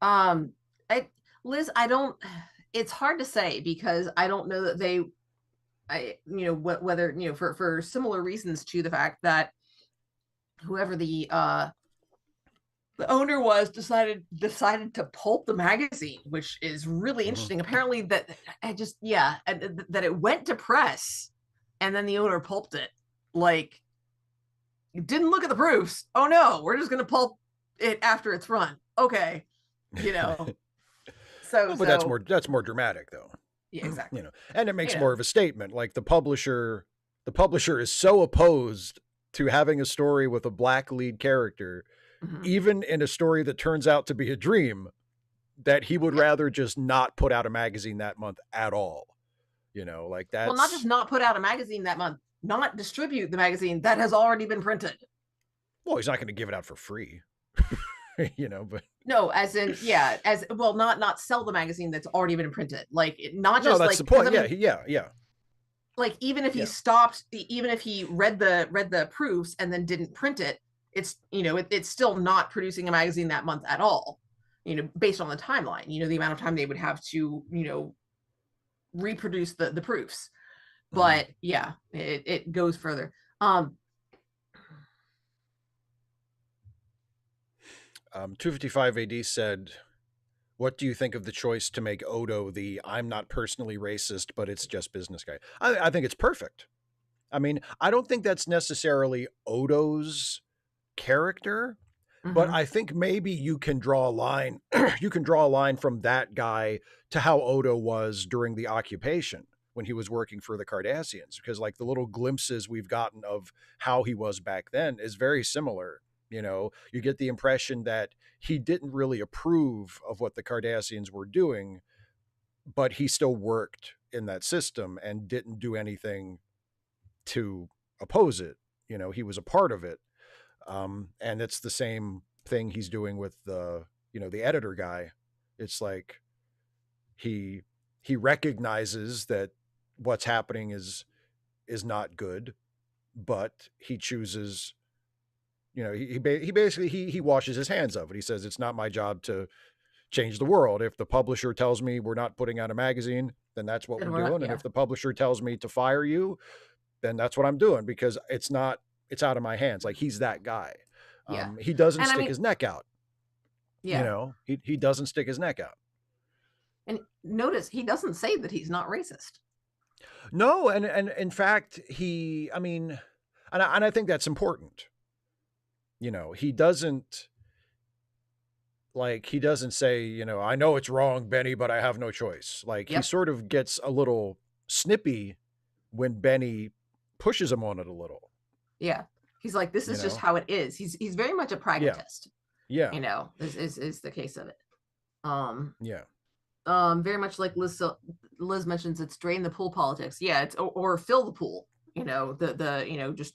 um Liz, I don't, it's hard to say because I don't know that whether for similar reasons to the fact that whoever the owner was decided to pulp the magazine, which is really interesting. Apparently that that it went to press and then the owner pulped it. Like, didn't look at the proofs. Oh no, we're just gonna pulp it after it's run. Okay. So but that's more dramatic though. Yeah, exactly. And it makes more of a statement. Like the publisher is so opposed to having a story with a black lead character, even in a story that turns out to be a dream, that he would rather just not put out a magazine that month at all. Like that's, well, not just not put out a magazine that month, not distribute the magazine that has already been printed. Well, he's not going to give it out for free. But no, as in, as well, not sell the magazine that's already been printed. Like, not just, no, that's like, the point. I mean, Yeah. Like, even if he stopped, even if he read the proofs and then didn't print it, it's it's still not producing a magazine that month at all. Based on the timeline, the amount of time they would have to reproduce the proofs. But yeah, it goes further. 255 AD said, "What do you think of the choice to make Odo the 'I'm not personally racist, but it's just business' guy?" I think it's perfect. I mean, I don't think that's necessarily Odo's character, but I think maybe you can draw a line. You can draw a line from that guy to how Odo was during the occupation when he was working for the Cardassians, because like the little glimpses we've gotten of how he was back then is very similar. You get the impression that he didn't really approve of what the Cardassians were doing, but he still worked in that system and didn't do anything to oppose it. He was a part of it. And it's the same thing he's doing with the editor guy. It's like he recognizes that what's happening is not good, but he chooses, he basically he washes his hands of it. He says, it's not my job to change the world. If the publisher tells me we're not putting out a magazine, then that's what we're doing. And if the publisher tells me to fire you, then that's what I'm doing, because it's out of my hands. Like, he's that guy. He doesn't stick his neck out. He doesn't stick his neck out. And notice he doesn't say that he's not racist. No, and in fact, and I think that's important. He doesn't say, I know it's wrong, Benny, but I have no choice. Like, he sort of gets a little snippy when Benny pushes him on it a little. Yeah. He's like, this is just how it is. He's very much a pragmatist. Yeah. This is the case of it. Yeah. Very much like Liz mentions, it's drain the pool politics. Yeah, it's or fill the pool. Just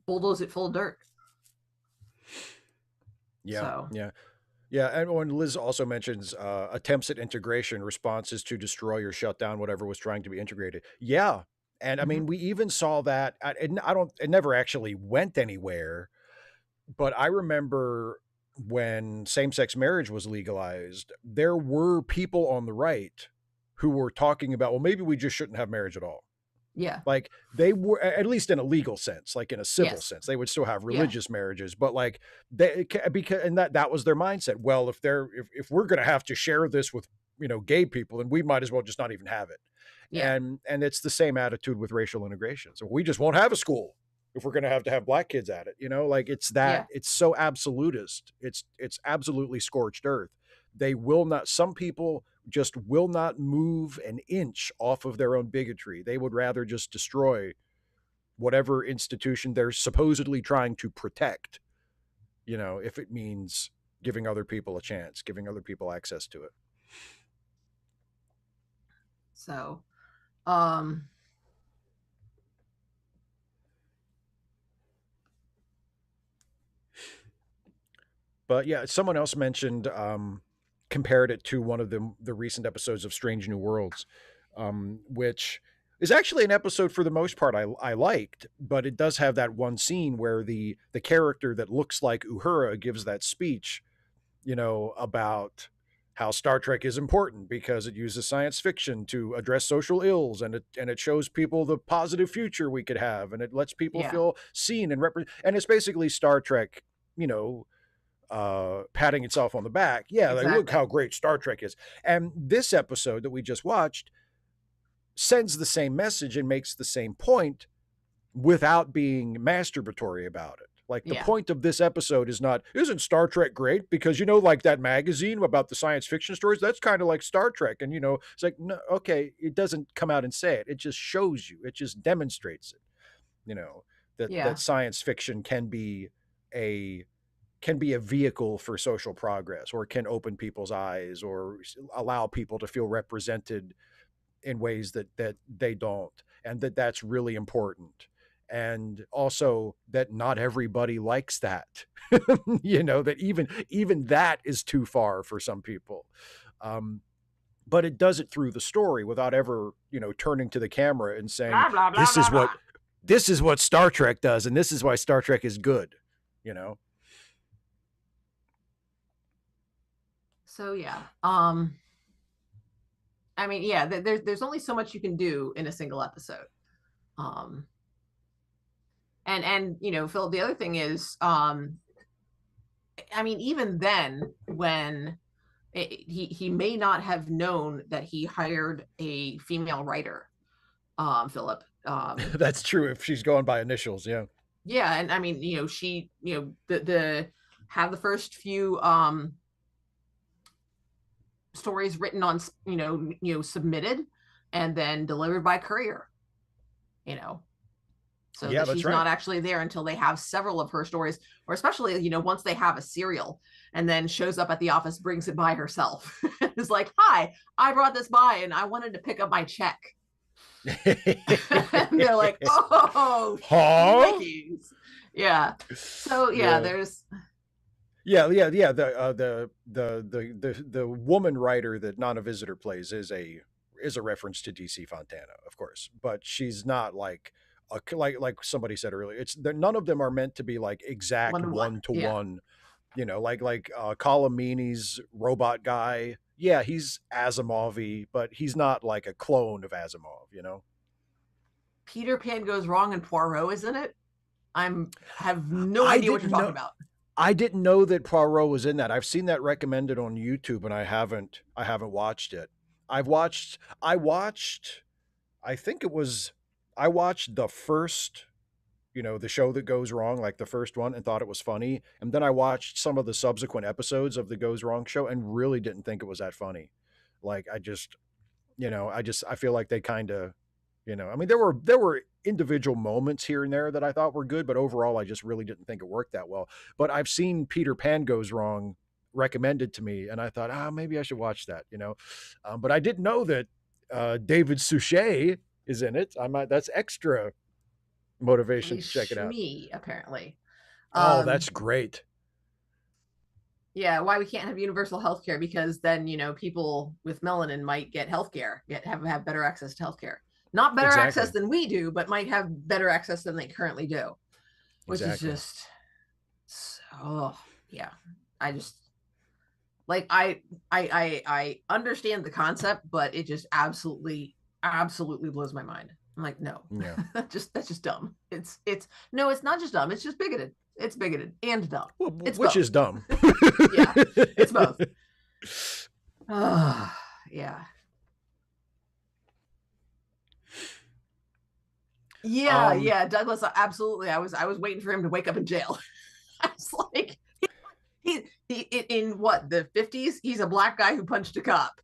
bulldoze it full of dirt. Yeah. So. Yeah. And when Liz also mentions attempts at integration, responses to destroy or shut down whatever was trying to be integrated. Yeah. And I mean, we even saw that. It never actually went anywhere, but I remember when same-sex marriage was legalized, there were people on the right who were talking about, well, maybe we just shouldn't have marriage at all. Yeah. Like they were, at least in a legal sense, like in a civil Yes. sense, they would still have Yeah. religious marriages, but like because, and that was their mindset. Well, if we're going to have to share this with, gay people, then we might as well just not even have it. Yeah. And it's the same attitude with racial integration. So we just won't have a school if we're going to have black kids at it. Like Yeah. it's so absolutist. It's absolutely scorched earth. They will not, some people just will not move an inch off of their own bigotry. They would rather just destroy whatever institution they're supposedly trying to protect, if it means giving other people a chance, giving other people access to it. So, But yeah, someone else mentioned, compared it to one of the recent episodes of Strange New Worlds, which is actually an episode for the most part I liked, but it does have that one scene where the character that looks like Uhura gives that speech, about how Star Trek is important because it uses science fiction to address social ills, and it shows people the positive future we could have, and it lets people yeah. feel seen and it's basically Star Trek, patting itself on the back. Yeah, like look Exactly. how great Star Trek is. And this episode that we just watched sends the same message and makes the same point without being masturbatory about it. Like the Yeah. point of this episode is not, isn't Star Trek great? Because like that magazine about the science fiction stories, that's kind of like Star Trek. And it's like, no, okay, it doesn't come out and say it. It just shows you, it just demonstrates it, that Yeah. science fiction can be a vehicle for social progress, or can open people's eyes, or allow people to feel represented in ways that they don't, and that's really important. And also that not everybody likes that. That even that is too far for some people. But it does it through the story without ever, turning to the camera and saying, Blah blah blah this blah is blah. what Star Trek does, and this is why Star Trek is good. So yeah. I mean, yeah, there's only so much you can do in a single episode. Um, and Phil, the other thing is, I mean, even then, when he may not have known that he hired a female writer, Philip. That's true if she's going by initials. Yeah. Yeah, and I mean, she, the have the first few stories written on, submitted and then delivered by courier, so Yeah, that that's she's right. not actually there until they have several of her stories, or especially, once they have a serial, and then shows up at the office, brings it by herself. It's like, hi, I brought this by and I wanted to pick up my check. And they're like, oh, huh? Yeah. So yeah, there's yeah. The woman writer that Nana Visitor plays is a reference to DC Fontana, of course, but she's not like like somebody said earlier. None of them are meant to be like exact 1-to-1. one to Yeah. one. Like Colomini's robot guy. Yeah, he's Asimov-y, but he's not like a clone of Asimov. Peter Pan goes wrong and Poirot is in it. Have no idea what you're talking about. I didn't know that Poirot was in that. I've seen that recommended on YouTube, and I haven't watched it. I watched I think it was I watched the first, the show that goes wrong, like the first one, and thought it was funny. And then I watched some of the subsequent episodes of the Goes Wrong show and really didn't think it was that funny. Like I feel like they kind of, I mean, there were individual moments here and there that I thought were good, but overall I just really didn't think it worked that well. But I've seen Peter Pan Goes Wrong recommended to me, and I thought, maybe I should watch that, but I didn't know that David Suchet is in it. That's extra motivation He's to check it out. Shmi, apparently. Oh, that's great. Yeah, why we can't have universal health care, because then, people with melanin might get health care, have better access to health care. Not better access than we do, but might have better access than they currently do. Which is just, yeah. Like I understand the concept, but it just absolutely blows my mind. I'm like, no, Yeah. that's just dumb. It's no, it's not just dumb. It's just bigoted. It's bigoted and dumb. Well, It's which both. is dumb. Yeah, it's both. Yeah. Yeah, Um, yeah, Douglas, absolutely. I was waiting for him to wake up in jail. I was like, he in what, the 50s? He's a black guy who punched a cop.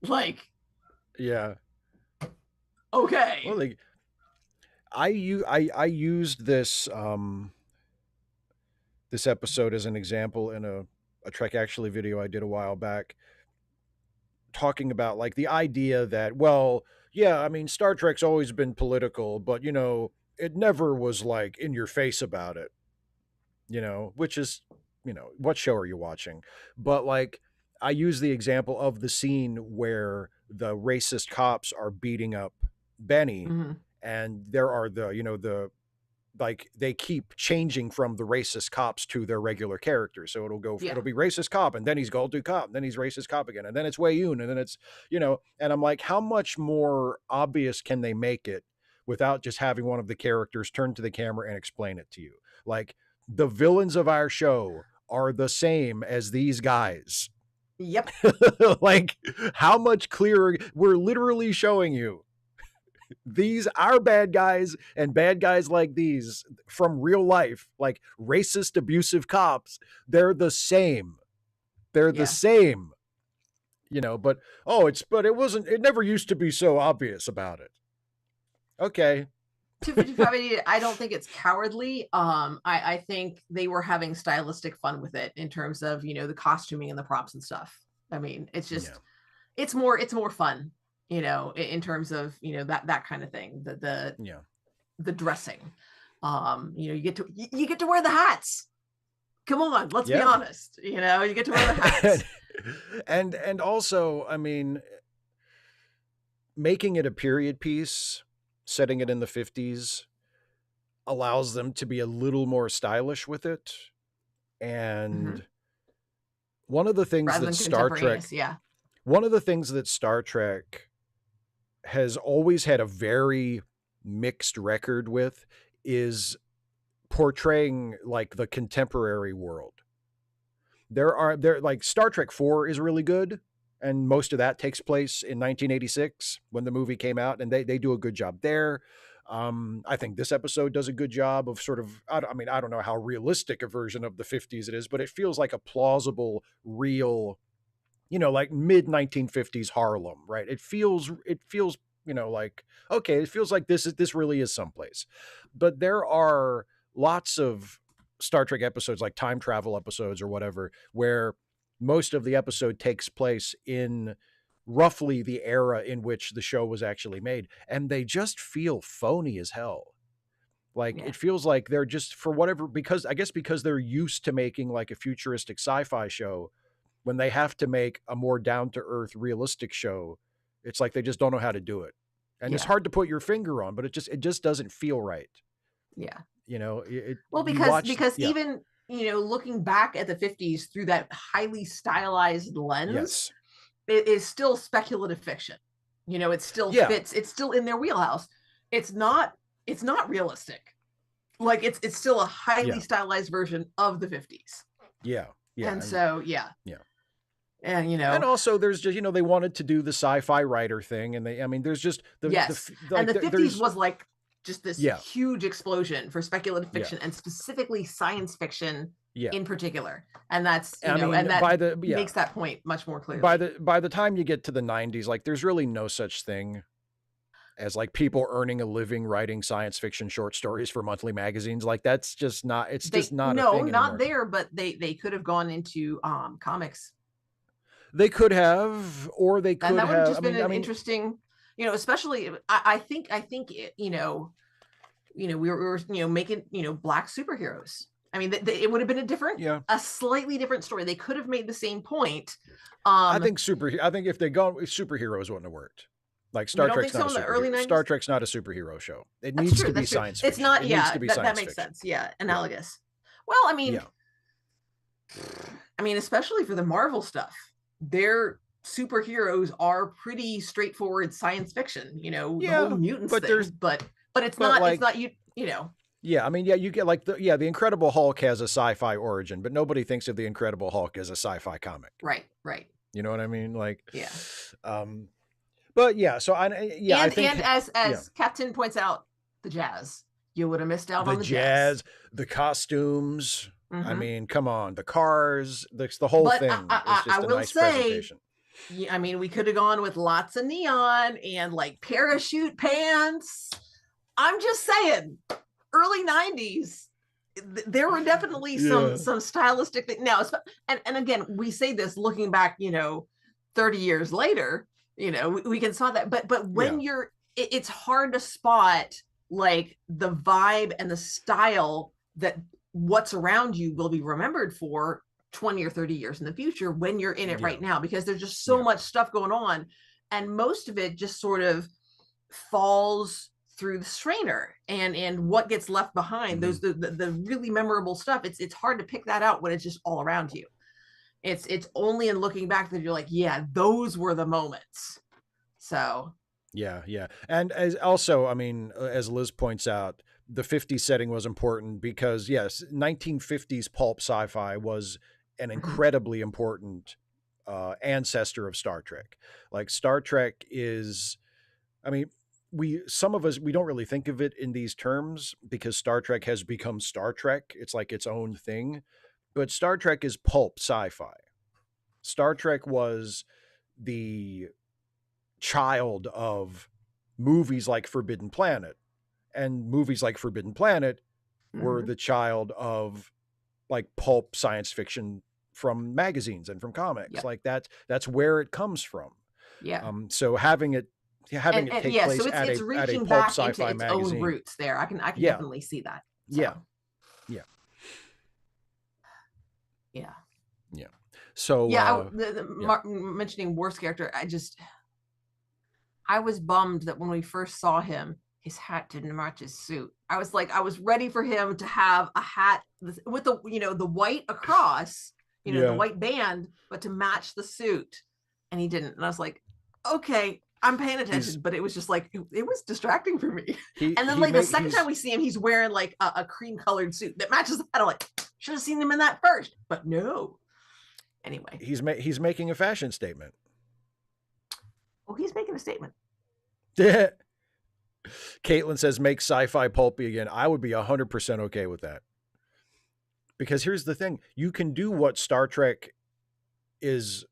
Like, yeah. okay. Well, like, I used this this episode as an example in a Trek Actually video I did a while back, talking about like the idea that, well, yeah, I mean, Star Trek's always been political, but you know, it never was like in your face about it, you know, which is, you know, what show are you watching? But like, I use the example of the scene where the racist cops are beating up Benny, Mm-hmm. and there are the, you know, the, like they keep changing from the racist cops to their regular characters. So Yeah. it'll be racist cop, and then he's Gold cop, and then he's racist cop again, and then it's Wei Yun, and then it's, you know, and I'm like, how much more obvious can they make it without just having one of the characters turn to the camera and explain it to you? Like, the villains of our show are the same as these guys. Yep. Like, how much clearer? We're literally showing you these are bad guys, and bad guys like these from real life, like racist, abusive cops, they're the same. They're the Yeah. same, you know, but it wasn't, it never used to be so obvious about it. Okay. 255, I don't think it's cowardly. I think they were having stylistic fun with it in terms of, you know, the costuming and the props and stuff. I mean, it's just, Yeah. it's more fun, you know, in terms of, you know, that kind of thing. Yeah. The dressing. You know, you get to wear the hats. Come on, let's be Yeah. honest. You know, you get to wear the hats. and also, I mean, making it a period piece, setting it in the 50s, allows them to be a little more stylish with it. And one of the things Rather that than Star Trek, contemporaneous, yeah. one of the things that Star Trek has always had a very mixed record with is portraying like the contemporary world. There like Star Trek 4 is really good, and most of that takes place in 1986 when the movie came out, and they do a good job there. I think this episode does a good job of sort of, I mean, I don't know how realistic a version of the 50s it is, but it feels like a plausible, real, you know, like mid 1950s Harlem, right? It feels, you know, like, okay, it feels like this really is someplace. But there are lots of Star Trek episodes, like time travel episodes or whatever, where most of the episode takes place in roughly the era in which the show was actually made, and they just feel phony as hell. Like, Yeah. it feels like they're just, for whatever, because I guess because they're used to making like a futuristic sci-fi show, when they have to make a more down-to-earth realistic show, it's like they just don't know how to do it. And it's Yeah. hard to put your finger on, but it just doesn't feel right. Yeah. You know, Well, because even, you know, looking back at the 50s through that highly stylized lens, yes, it is still speculative fiction. You know, it still fits. It's still in their wheelhouse. It's not realistic. Like it's still a highly stylized version of the 50s. Yeah. And so, yeah. And, you know, and also there's just, you know, they wanted to do the sci-fi writer thing, and I mean, there's just and the 50s was like just this huge explosion for speculative fiction and specifically science fiction in particular. And that's, you know, and that makes that point much more clear. By the time you get to the 90s, like there's really no such thing as like people earning a living writing science fiction short stories for monthly magazines. Like that's just not, it's just not a thing not anymore. there, but they could have gone into comics. They could have, or they could and that would have just been an interesting, you know, especially I think you know, we were, you know, making, you know, black superheroes. I mean, it would have been a slightly different story. They could have made the same point. I think if they gone with superheroes, wouldn't have worked. Like Star Trek's not a superhero. Star Trek's not a superhero show. It needs to be science fiction. It's not. It needs to be science that makes fiction. sense. Yeah, analogous. Well, I mean, I mean, especially for the Marvel stuff, their superheroes are pretty straightforward science fiction, you know, the whole Yeah, mutants but thing, but but it's like, not you know. yeah, I mean, yeah, you get like the Incredible Hulk has a sci-fi origin, but nobody thinks of the Incredible Hulk as a sci-fi comic. Right. You know what I mean? Like, Yeah. um, but yeah, so I And think, yeah, as Captain points out, the jazz. You would have missed out the on the jazz. jazz, the costumes. I Mm-hmm. mean, come on, the cars, the whole But thing is I just a will nice say, presentation. I mean, we could have gone with lots of neon and like parachute pants. I'm just saying, early 90s, there were definitely Yeah. some stylistic things. Now, and again, we say this looking back, 30 years later, we can spot that. But Yeah. when it's hard to spot like the vibe and the style that what's around you will be remembered for 20 or 30 years in the future when you're in it Yeah. right now, because there's just so Yeah. much stuff going on, and most of it just sort of falls through the strainer, and what gets left behind, those the really memorable stuff, it's hard to pick that out when it's just all around you. It's only in looking back that you're like, yeah, those were the moments. So Yeah. And as also, I mean, as Liz points out, the 50s setting was important because, yes, 1950s pulp sci-fi was an incredibly important ancestor of Star Trek. Like, Star Trek is, I mean, some of us, we don't really think of it in these terms because Star Trek has become Star Trek. It's like its own thing. But Star Trek is pulp sci-fi. Star Trek was the child of movies like Forbidden Planet, and movies like Forbidden Planet were the child of like pulp science fiction from magazines and from comics. Yep. Like that's where it comes from. Yeah. So having it And take yeah, place so at it's a reaching pulp back into sci-fi its own magazine. roots there. I can Yeah. definitely see that. Yeah. So, yeah. So Yeah, mentioning worst character, I was bummed that when we first saw him, his hat didn't match his suit. I was ready for him to have a hat with the white across, the white band, but to match the suit, and he didn't. And I was like, okay, I'm paying attention, but it was just like it was distracting for me. And then like the second time we see him, he's wearing like a cream colored suit that matches the hat. I'm like, should have seen him in that first, but no. Anyway, he's making a fashion statement. Well, he's making a statement. Caitlin says, make sci-fi pulpy again. I would be 100% okay with that. Because here's the thing. You can do what Star Trek is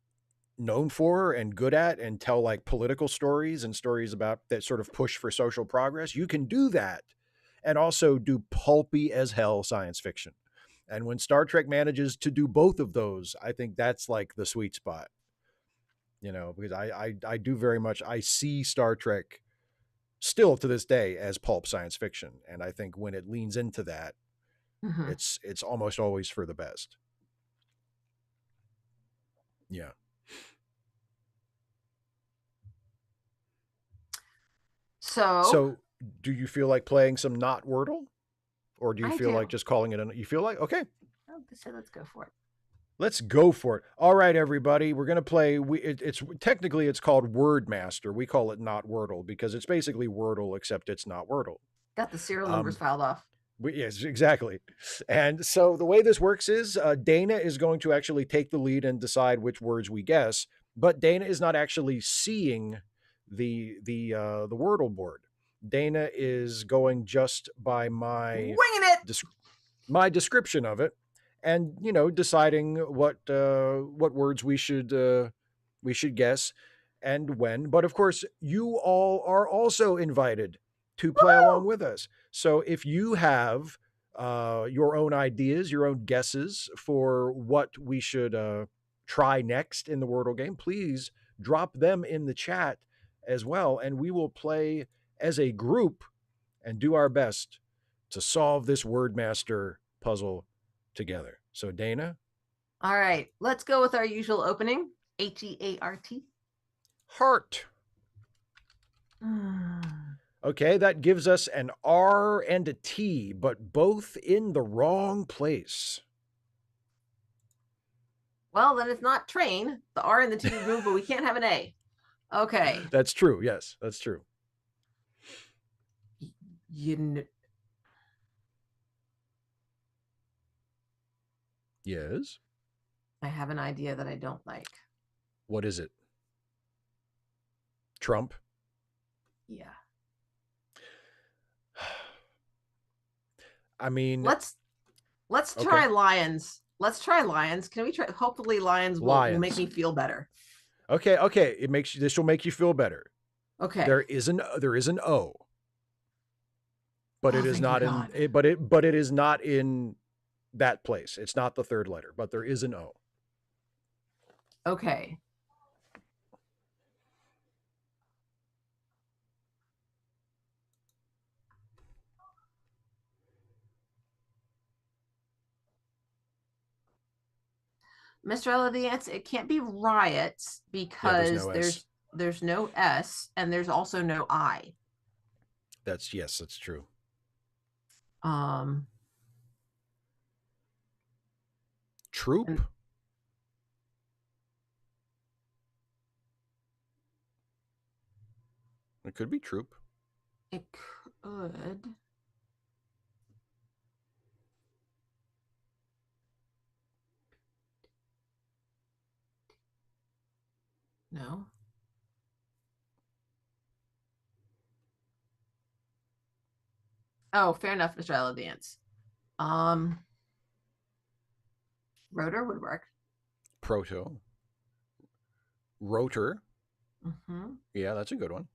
known for and good at and tell like political stories and stories about that sort of push for social progress. You can do that and also do pulpy as hell science fiction. And when Star Trek manages to do both of those, I think that's like the sweet spot. Because I do very much, I see Star Trek still to this day as pulp science fiction. And I think when it leans into that, it's almost always for the best. Yeah. So do you feel like playing some not Wordle? Or do you feel like just calling it you feel like, okay. So let's go for it. Let's go for it. All right, everybody. We're going to play. It's technically it's called Wordmaster. We call it not Wordle because it's basically Wordle, except it's not Wordle. Got the serial numbers filed off. Yes, exactly. And so the way this works is Dana is going to actually take the lead and decide which words we guess, but Dana is not actually seeing the Wordle board. Dana is going just by my winging it, my description of it, and deciding what words we should guess and when. But of course, you all are also invited to play along with us. So if you have your own ideas, your own guesses for what we should try next in the Wordle game, please drop them in the chat as well, and we will play as a group and do our best to solve this Wordmaster puzzle together. So Dana? All right, let's go with our usual opening. Heart. Heart. Okay, that gives us an R and a T, but both in the wrong place. Well, then it's not train. The R and the T move, but we can't have an A. Okay. That's true. Yes, that's true. You. Yes. I have an idea that I don't like. What is it? Trump? Yeah. I mean, Let's try okay. lions. Let's try lions. Can we try? Hopefully, lions will make Lions. me feel better. Okay. It makes you. This will make you feel better. Okay. There is an O, but Oh, it is thank you, not in. God. But it is not in that place. It's not the third letter, but there is an O. Okay. Mr. Ella, the answer, it can't be riots Yeah, there's because no S. there's no S and there's also no I. That's true. Um Troop. and It could be troop. it could. No. Oh, fair enough, Mr. Ella Dance. Um Rotor would work. Proto. Rotor. Mm-hmm. Yeah, that's a good one.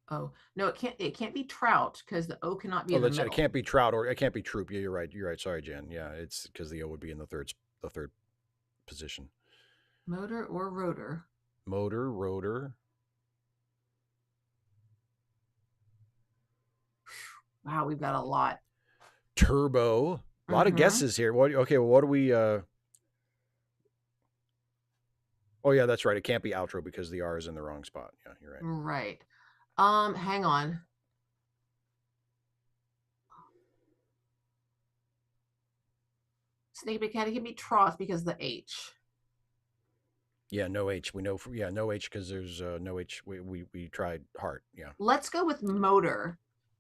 Oh no, it can't be trout because the O cannot be Oh, in the that's it. middle. Can't be trout or it can't be troop. Yeah, you're right. You're right. Sorry, Jan. Yeah, it's because the O would be in the third position. Motor or rotor. Motor, rotor, Wow, we've got a lot. turbo. A lot of Mm-hmm. guesses here. What? Okay, well, what do we? Oh yeah, that's right. It can't be outro because the R is in the wrong spot. Yeah, you're right. Right. Hang on. Snake Big Cat, it can be trough because of the H. Yeah, no H. We know. Yeah, no H because there's no H. We tried heart. Yeah, Let's go with motor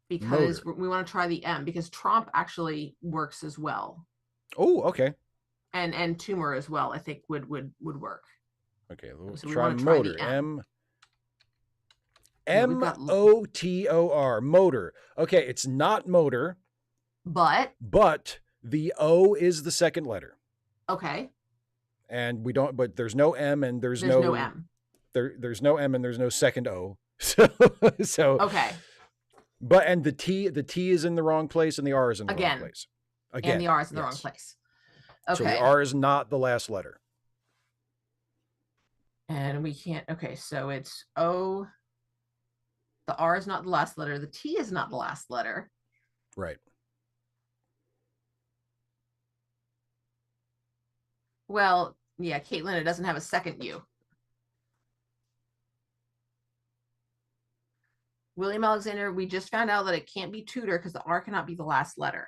because motor. we want to try the M because tromp actually works as well. Oh, okay. And tumor as well, I think would work. Okay, we'll So we try want to try the motor. M. Yeah, we've M got O T O R. Motor. Okay, it's not motor, but but the O is the second letter. okay. And we don't, but there's no M and There's no M. there's no M and there's no second O. So Okay. but and the T is in the wrong place and the R is in the wrong Again. place. And the R is in the wrong Yes. place. So the Okay. R is not the last letter. And we can't, okay, so it's O. The R is not the last letter. The T is not the last letter. Right. Well, yeah, Caitlin, it doesn't have a second U. William Alexander, we just found out that it can't be tutor because the R cannot be the last letter.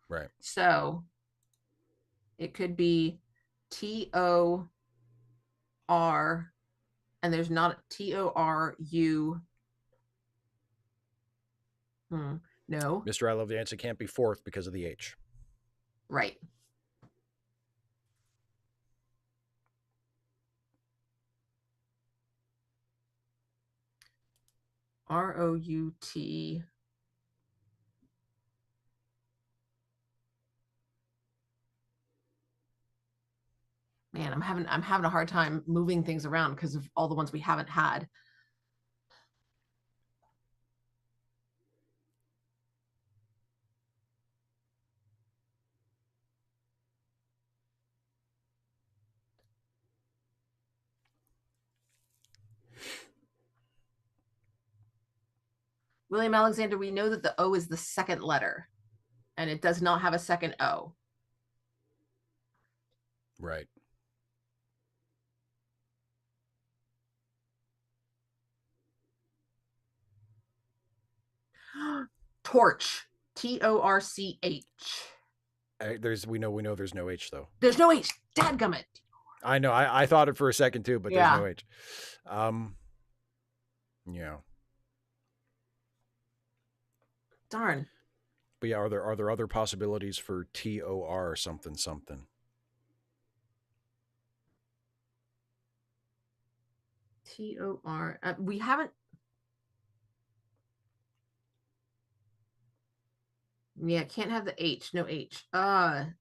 Right. So it could be TOR, and there's not TORU. No. Mr. I love the answer can't be fourth because of the H. Right. ROUT. Man, I'm having a hard time moving things around because of all the ones we haven't had. William Alexander, we know that the O is the second letter and it does not have a second O. Right. Torch. Torch. We know there's no H though. There's no H. Dadgummit. I know. I thought it for a second too, but there's no H. Yeah. Darn. But yeah, are there other possibilities for TOR something something? TOR. We haven't. Yeah, can't have the H. No H. I'm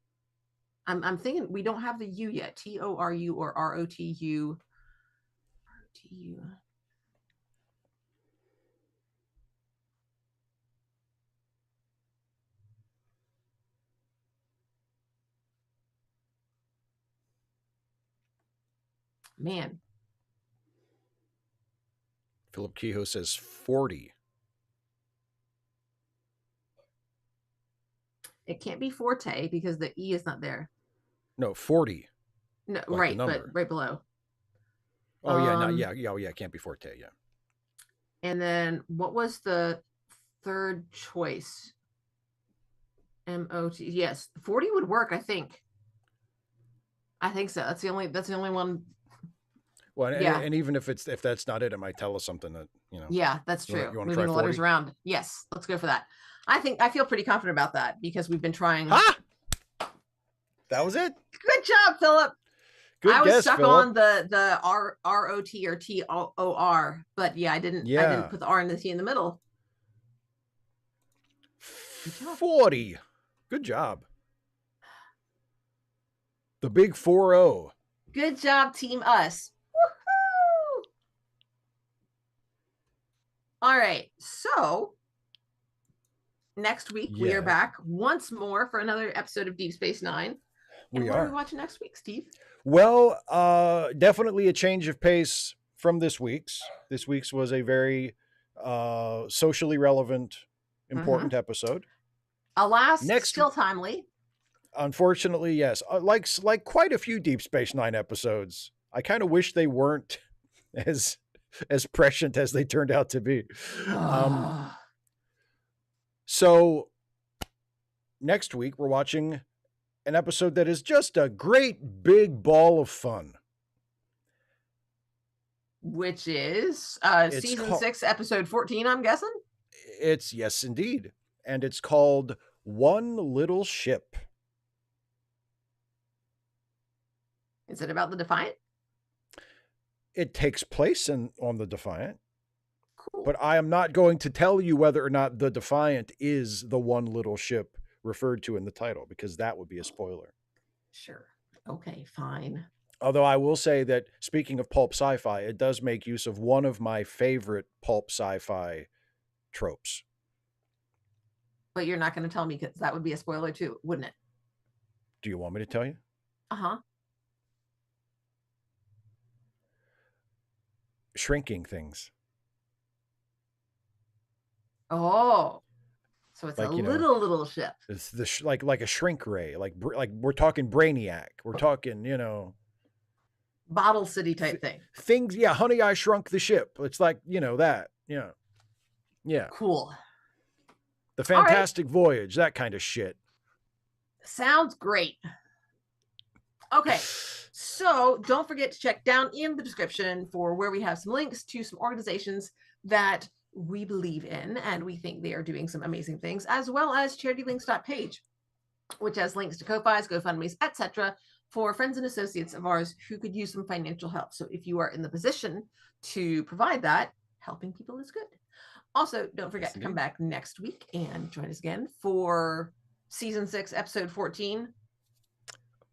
thinking we don't have the U yet. TORU or ROTU. ROTU. Man. Philip Kehoe says 40. It can't be forte because the E is not there. No, 40. No, like right, but right below. Oh yeah, it can't be forte, yeah. And then what was the third choice? MOT. Yes, 40 would work, I think. I think so. That's the only one. Well, and even if that's not it, it might tell us something that, you know. Yeah, that's true. You want to try 40? Letters around. Yes, let's go for that. I feel pretty confident about that because we've been trying. Ah! That was it. Good job, Philip. Good I was guess, stuck Philip. on the ROT or TOR, but yeah, I didn't put the R and the T in the middle. 40. Good job. The big 4-0. Good job, Team Us. Woohoo! All right, so next week we are back once more for another episode of Deep Space Nine. And what are we watching next week, Steve? Well, definitely a change of pace from this week's. This week's was a very socially relevant, important episode. Alas, still timely. Unfortunately, yes. Like quite a few Deep Space Nine episodes. I kind of wish they weren't as prescient as they turned out to be. So next week we're watching an episode that is just a great big ball of fun. Which is season 6, episode 14, I'm guessing? Yes, indeed. And it's called One Little Ship. Is it about the Defiant? It takes place on the Defiant. Cool. But I am not going to tell you whether or not the Defiant is the one little ship referred to in the title, because that would be a spoiler. Sure. Okay, fine. Although I will say that, speaking of pulp sci-fi, it does make use of one of my favorite pulp sci-fi tropes. But you're not going to tell me, because that would be a spoiler too, wouldn't it? Do you want me to tell you? Uh-huh. Shrinking things. Oh. So it's like, little ship. It's like a shrink ray, like we're talking Brainiac. We're talking, Bottle City type thing. Things, yeah. Honey, I Shrunk the Ship. It's like that. Yeah. Cool. The Fantastic Voyage, that kind of shit. Sounds great. Okay, so don't forget to check down in the description for where we have some links to some organizations that we believe in and we think they are doing some amazing things, as well as charitylinks.page, which has links to Ko-Fi's, GoFundMe's, etc., for friends and associates of ours who could use some financial help. So if you are in the position to provide that, helping people is good. Also, don't forget to come back next week and join us again for season 6, episode 14.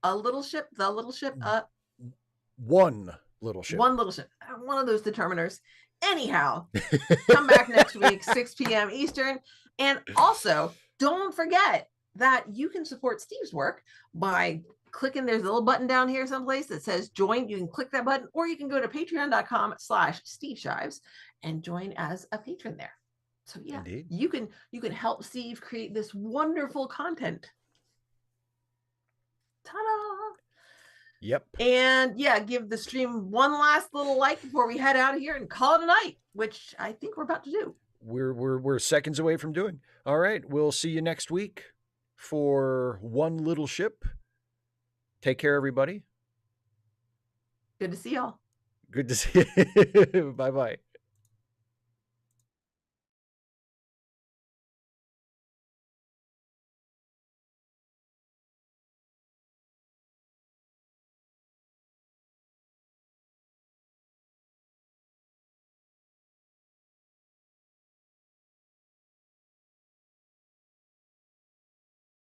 The little ship. One little ship. One little ship. One of those determiners. Anyhow, come back next week, 6 p.m. Eastern. And also, don't forget that you can support Steve's work by clicking, there's a little button down here someplace that says join. You can click that button, or you can go to patreon.com/SteveShives and join as a patron there. So yeah, indeed. you can help Steve create this wonderful content. Ta-da! Yep. And yeah, give the stream one last little like before we head out of here and call it a night, which I think we're about to do. we're seconds away from doing. All right, we'll see you next week for One Little Ship. Take care, everybody. Good to see y'all. Good to see you. Bye bye.